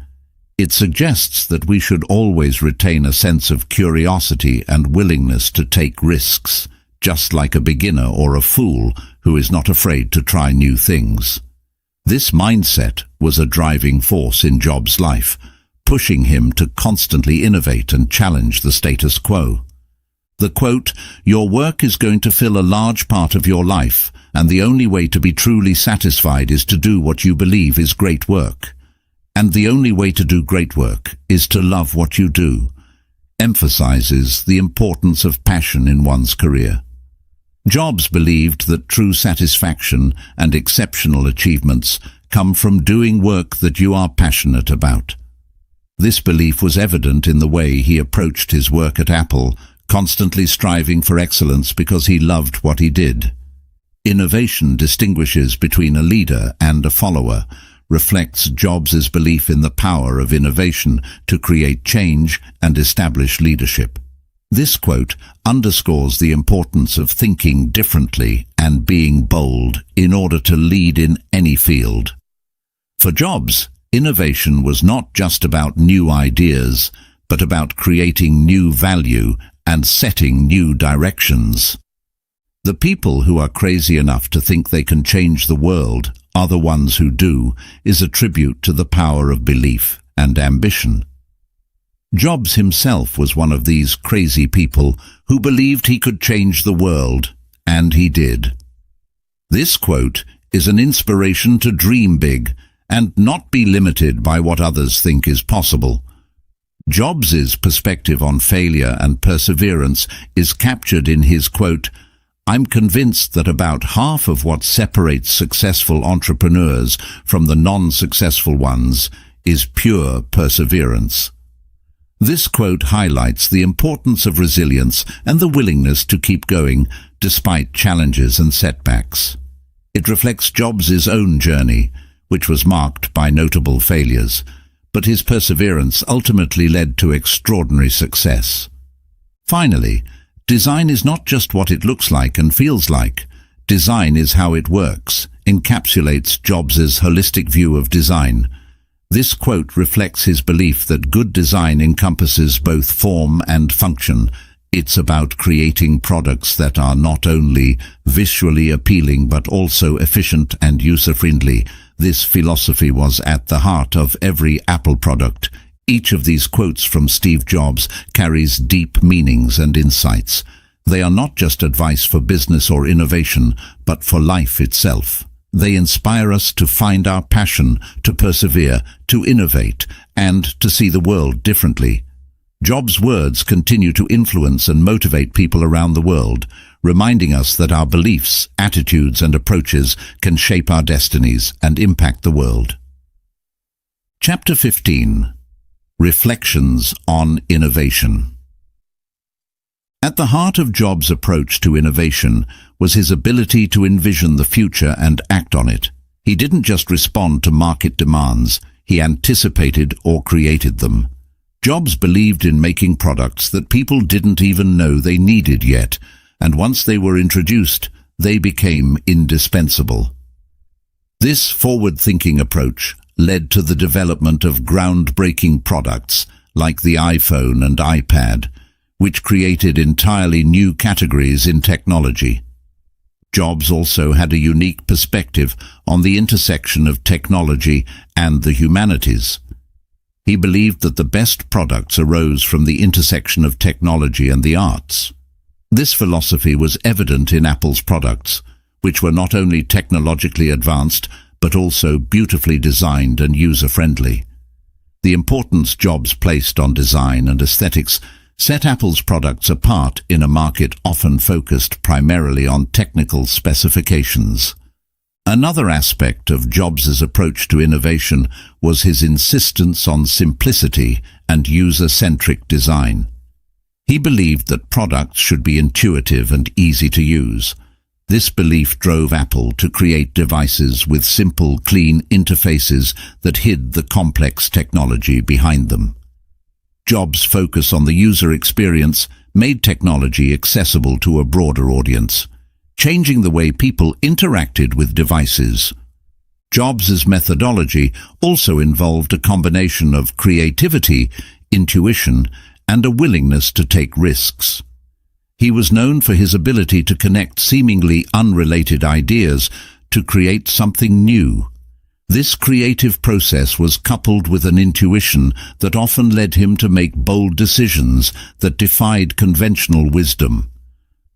It suggests that we should always retain a sense of curiosity and willingness to take risks, just like a beginner or a fool who is not afraid to try new things. This mindset was a driving force in Jobs' life, pushing him to constantly innovate and challenge the status quo. The quote, "Your work is going to fill a large part of your life, and the only way to be truly satisfied is to do what you believe is great work. And the only way to do great work is to love what you do," emphasizes the importance of passion in one's career. Jobs believed that true satisfaction and exceptional achievements come from doing work that you are passionate about. This belief was evident in the way he approached his work at Apple, constantly striving for excellence because he loved what he did. Innovation distinguishes between a leader and a follower, reflects Jobs' belief in the power of innovation to create change and establish leadership. This quote underscores the importance of thinking differently and being bold in order to lead in any field. For Jobs, innovation was not just about new ideas, but about creating new value and setting new directions. The people who are crazy enough to think they can change the world are the ones who do, is a tribute to the power of belief and ambition. Jobs himself was one of these crazy people who believed he could change the world, and he did. This quote is an inspiration to dream big and not be limited by what others think is possible. Jobs's perspective on failure and perseverance is captured in his quote, "I'm convinced that about half of what separates successful entrepreneurs from the non-successful ones is pure perseverance." This quote highlights the importance of resilience and the willingness to keep going despite challenges and setbacks. It reflects Jobs's own journey, which was marked by notable failures, but his perseverance ultimately led to extraordinary success. Finally, design is not just what it looks like and feels like. Design is how it works, encapsulates Jobs's holistic view of design. This quote reflects his belief that good design encompasses both form and function. It's about creating products that are not only visually appealing but also efficient and user-friendly. This philosophy was at the heart of every Apple product. Each of these quotes from Steve Jobs carries deep meanings and insights. They are not just advice for business or innovation, but for life itself. They inspire us to find our passion, to persevere, to innovate, and to see the world differently. Jobs' words continue to influence and motivate people around the world, reminding us that our beliefs, attitudes, and approaches can shape our destinies and impact the world. Chapter 15. Reflections on Innovation. At the heart of Jobs' approach to innovation was his ability to envision the future and act on it. He didn't just respond to market demands, he anticipated or created them. Jobs believed in making products that people didn't even know they needed yet, and once they were introduced, they became indispensable. This forward-thinking approach led to the development of groundbreaking products like the iPhone and iPad, which created entirely new categories in technology. Jobs also had a unique perspective on the intersection of technology and the humanities. He believed that the best products arose from the intersection of technology and the arts. This philosophy was evident in Apple's products, which were not only technologically advanced, but also beautifully designed and user-friendly. The importance Jobs placed on design and aesthetics set Apple's products apart in a market often focused primarily on technical specifications. Another aspect of Jobs's approach to innovation was his insistence on simplicity and user-centric design. He believed that products should be intuitive and easy to use. This belief drove Apple to create devices with simple, clean interfaces that hid the complex technology behind them. Jobs' focus on the user experience made technology accessible to a broader audience, changing the way people interacted with devices. Jobs' methodology also involved a combination of creativity, intuition, and a willingness to take risks. He was known for his ability to connect seemingly unrelated ideas to create something new. This creative process was coupled with an intuition that often led him to make bold decisions that defied conventional wisdom.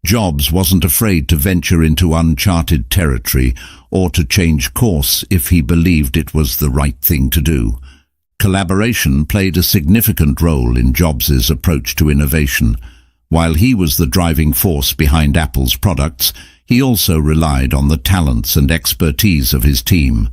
Jobs wasn't afraid to venture into uncharted territory or to change course if he believed it was the right thing to do. Collaboration played a significant role in Jobs's approach to innovation. While he was the driving force behind Apple's products, he also relied on the talents and expertise of his team.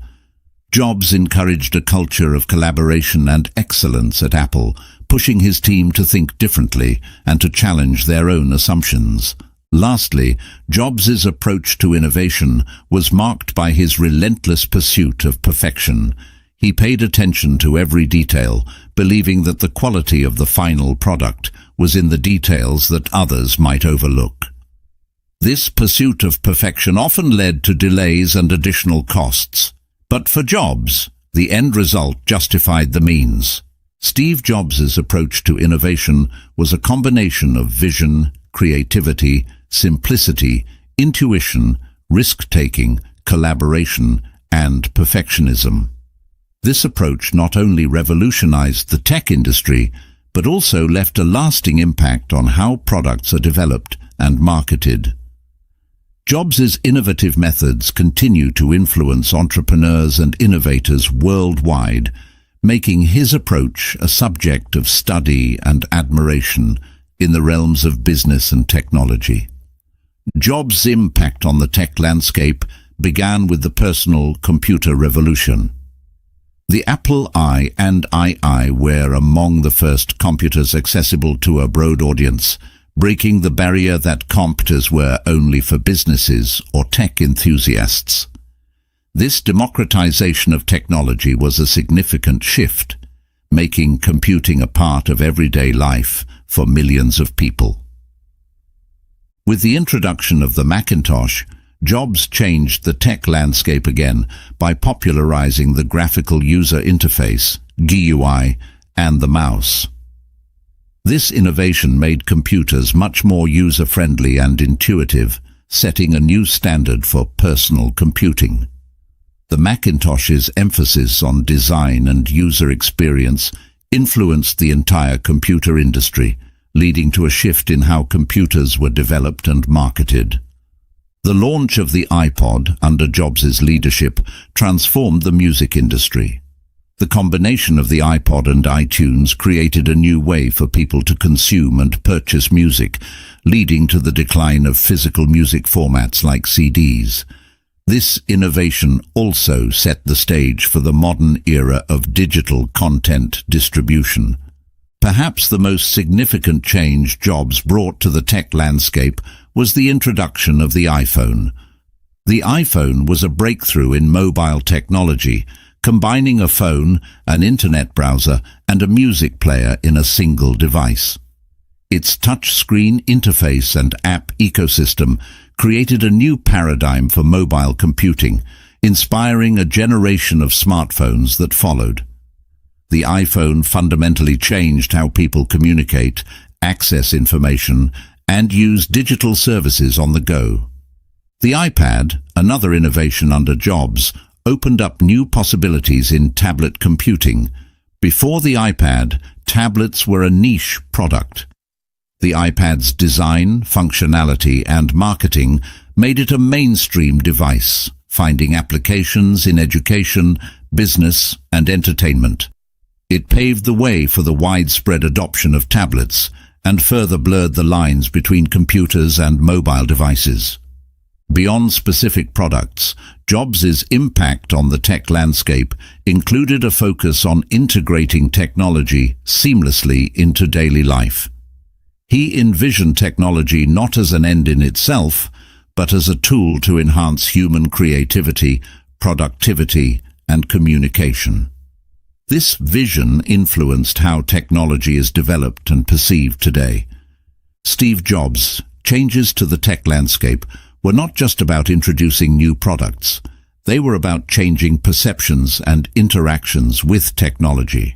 Jobs encouraged a culture of collaboration and excellence at Apple, pushing his team to think differently and to challenge their own assumptions. Lastly, Jobs's approach to innovation was marked by his relentless pursuit of perfection. He paid attention to every detail, believing that the quality of the final product was in the details that others might overlook. This pursuit of perfection often led to delays and additional costs. But for Jobs, the end result justified the means. Steve Jobs's approach to innovation was a combination of vision, creativity, simplicity, intuition, risk-taking, collaboration, and perfectionism. This approach not only revolutionized the tech industry, but also left a lasting impact on how products are developed and marketed. Jobs' innovative methods continue to influence entrepreneurs and innovators worldwide, making his approach a subject of study and admiration in the realms of business and technology. Jobs' impact on the tech landscape began with the personal computer revolution. The Apple I and II were among the first computers accessible to a broad audience, breaking the barrier that computers were only for businesses or tech enthusiasts. This democratization of technology was a significant shift, making computing a part of everyday life for millions of people. With the introduction of the Macintosh, Jobs changed the tech landscape again by popularizing the graphical user interface, GUI, and the mouse. This innovation made computers much more user-friendly and intuitive, setting a new standard for personal computing. The Macintosh's emphasis on design and user experience influenced the entire computer industry, leading to a shift in how computers were developed and marketed. The launch of the iPod under Jobs' leadership transformed the music industry. The combination of the iPod and iTunes created a new way for people to consume and purchase music, leading to the decline of physical music formats like CDs. This innovation also set the stage for the modern era of digital content distribution. Perhaps the most significant change Jobs brought to the tech landscape was the introduction of the iPhone. The iPhone was a breakthrough in mobile technology, combining a phone, an internet browser, and a music player in a single device. Its touchscreen interface and app ecosystem created a new paradigm for mobile computing, inspiring a generation of smartphones that followed. The iPhone fundamentally changed how people communicate, access information, and use digital services on the go. The iPad, another innovation under Jobs, opened up new possibilities in tablet computing. Before the iPad, tablets were a niche product. The iPad's design, functionality, and marketing made it a mainstream device, finding applications in education, business, and entertainment. It paved the way for the widespread adoption of tablets and further blurred the lines between computers and mobile devices. Beyond specific products, Jobs' impact on the tech landscape included a focus on integrating technology seamlessly into daily life. He envisioned technology not as an end in itself, but as a tool to enhance human creativity, productivity, and communication. This vision influenced how technology is developed and perceived today. Steve Jobs' changes to the tech landscape were not just about introducing new products. They were about changing perceptions and interactions with technology.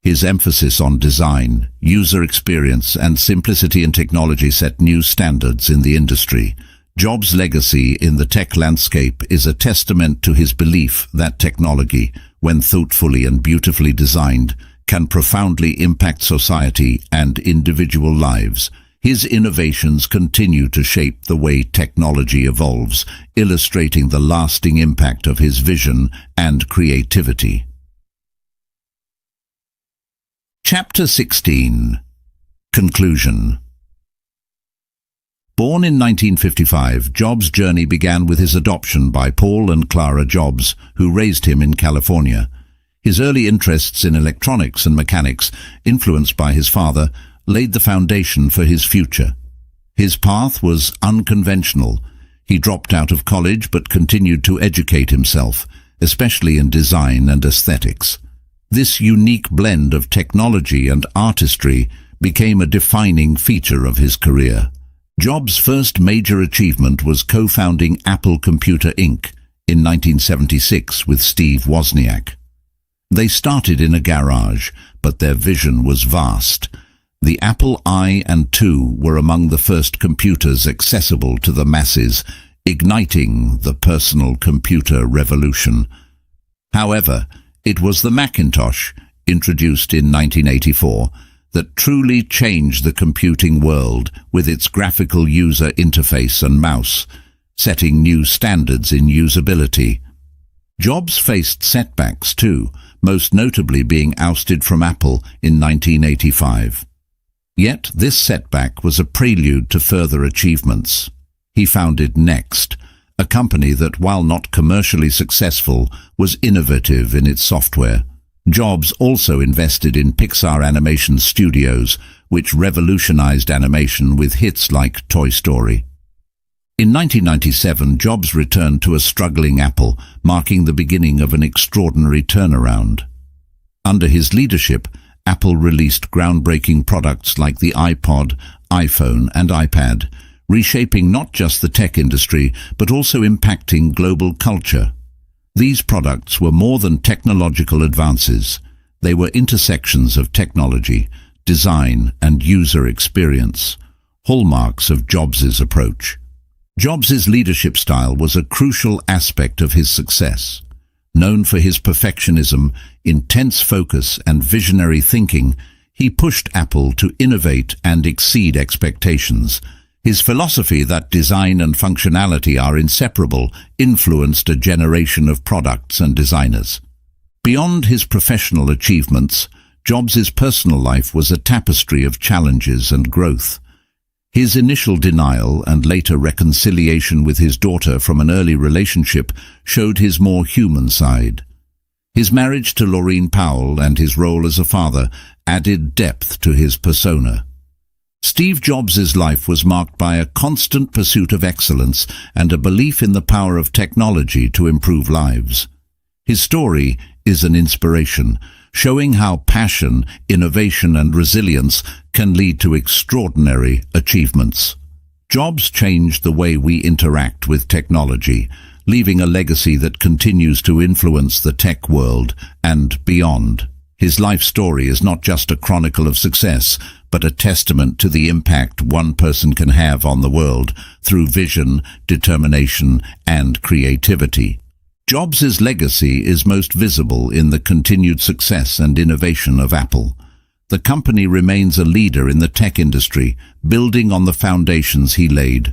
His emphasis on design, user experience, and simplicity in technology set new standards in the industry. Jobs' legacy in the tech landscape is a testament to his belief that technology, when thoughtfully and beautifully designed, can profoundly impact society and individual lives. His innovations continue to shape the way technology evolves, illustrating the lasting impact of his vision and creativity. Chapter 16. Conclusion. Born in 1955, Jobs' journey began with his adoption by Paul and Clara Jobs, who raised him in California. His early interests in electronics and mechanics, influenced by his father, laid the foundation for his future. His path was unconventional. He dropped out of college but continued to educate himself, especially in design and aesthetics. This unique blend of technology and artistry became a defining feature of his career. Jobs' first major achievement was co-founding Apple Computer Inc. in 1976 with Steve Wozniak. They started in a garage, but their vision was vast. The Apple I and II were among the first computers accessible to the masses, igniting the personal computer revolution. However, it was the Macintosh, introduced in 1984, that truly changed the computing world with its graphical user interface and mouse, setting new standards in usability. Jobs faced setbacks too, most notably being ousted from Apple in 1985. Yet this setback was a prelude to further achievements. He founded Next, a company that, while not commercially successful, was innovative in its software. Jobs also invested in Pixar Animation Studios, which revolutionized animation with hits like Toy Story. In 1997, Jobs returned to a struggling Apple, marking the beginning of an extraordinary turnaround. Under his leadership, Apple released groundbreaking products like the iPod, iPhone, and iPad, reshaping not just the tech industry, but also impacting global culture. These products were more than technological advances. They were intersections of technology, design, and user experience, hallmarks of Jobs' approach. Jobs' leadership style was a crucial aspect of his success. Known for his perfectionism, intense focus, and visionary thinking, he pushed Apple to innovate and exceed expectations. His philosophy that design and functionality are inseparable influenced a generation of products and designers. Beyond his professional achievements, Jobs' personal life was a tapestry of challenges and growth. His initial denial and later reconciliation with his daughter from an early relationship showed his more human side. His marriage to Laureen Powell and his role as a father added depth to his persona. Steve Jobs' life was marked by a constant pursuit of excellence and a belief in the power of technology to improve lives. His story is an inspiration, showing how passion, innovation, and resilience can lead to extraordinary achievements. Jobs changed the way we interact with technology, leaving a legacy that continues to influence the tech world and beyond. His life story is not just a chronicle of success, but a testament to the impact one person can have on the world through vision, determination, and creativity. Jobs' legacy is most visible in the continued success and innovation of Apple. The company remains a leader in the tech industry, building on the foundations he laid.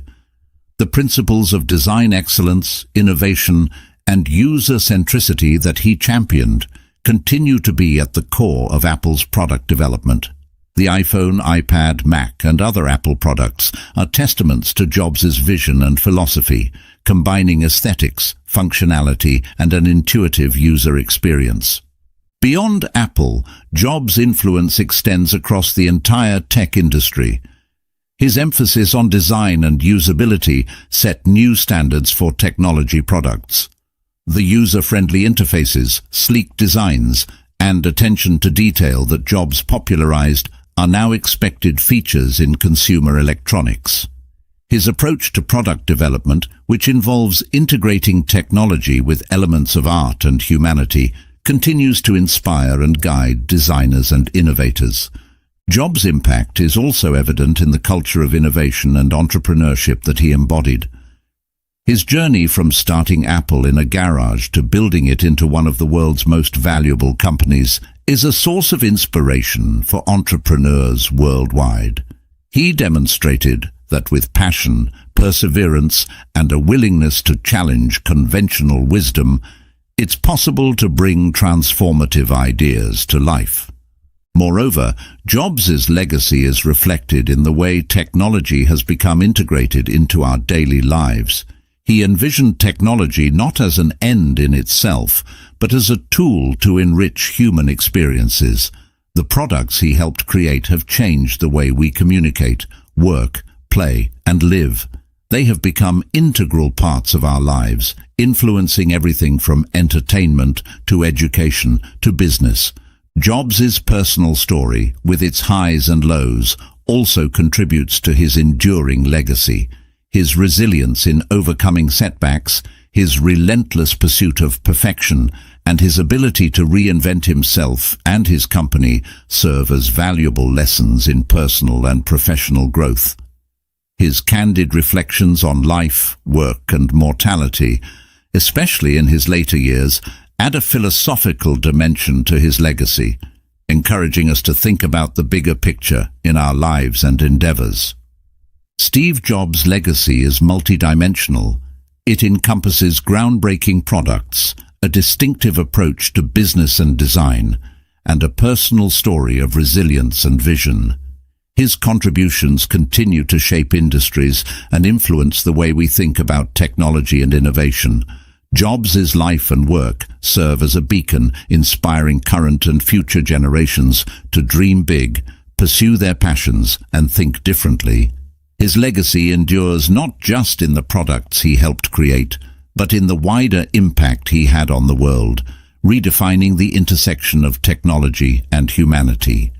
The principles of design excellence, innovation, and user-centricity that he championed continue to be at the core of Apple's product development. The iPhone, iPad, Mac, and other Apple products are testaments to Jobs' vision and philosophy, combining aesthetics, functionality, and an intuitive user experience. Beyond Apple, Jobs' influence extends across the entire tech industry. His emphasis on design and usability set new standards for technology products. The user-friendly interfaces, sleek designs, and attention to detail that Jobs popularized are now expected features in consumer electronics. His approach to product development, which involves integrating technology with elements of art and humanity, continues to inspire and guide designers and innovators. Jobs' impact is also evident in the culture of innovation and entrepreneurship that he embodied. His journey from starting Apple in a garage to building it into one of the world's most valuable companies is a source of inspiration for entrepreneurs worldwide. He demonstrated that with passion, perseverance, and a willingness to challenge conventional wisdom, it's possible to bring transformative ideas to life. Moreover, Jobs' legacy is reflected in the way technology has become integrated into our daily lives. He envisioned technology not as an end in itself, but as a tool to enrich human experiences. The products he helped create have changed the way we communicate, work, play, and live. They have become integral parts of our lives, influencing everything from entertainment to education to business. Jobs' personal story, with its highs and lows, also contributes to his enduring legacy. His resilience in overcoming setbacks, his relentless pursuit of perfection, and his ability to reinvent himself and his company serve as valuable lessons in personal and professional growth. His candid reflections on life, work, and mortality, especially in his later years, add a philosophical dimension to his legacy, encouraging us to think about the bigger picture in our lives and endeavors. Steve Jobs' legacy is multidimensional. It encompasses groundbreaking products, a distinctive approach to business and design, and a personal story of resilience and vision. His contributions continue to shape industries and influence the way we think about technology and innovation. Jobs' life and work serve as a beacon, inspiring current and future generations to dream big, pursue their passions, and think differently. His legacy endures not just in the products he helped create, but in the wider impact he had on the world, redefining the intersection of technology and humanity.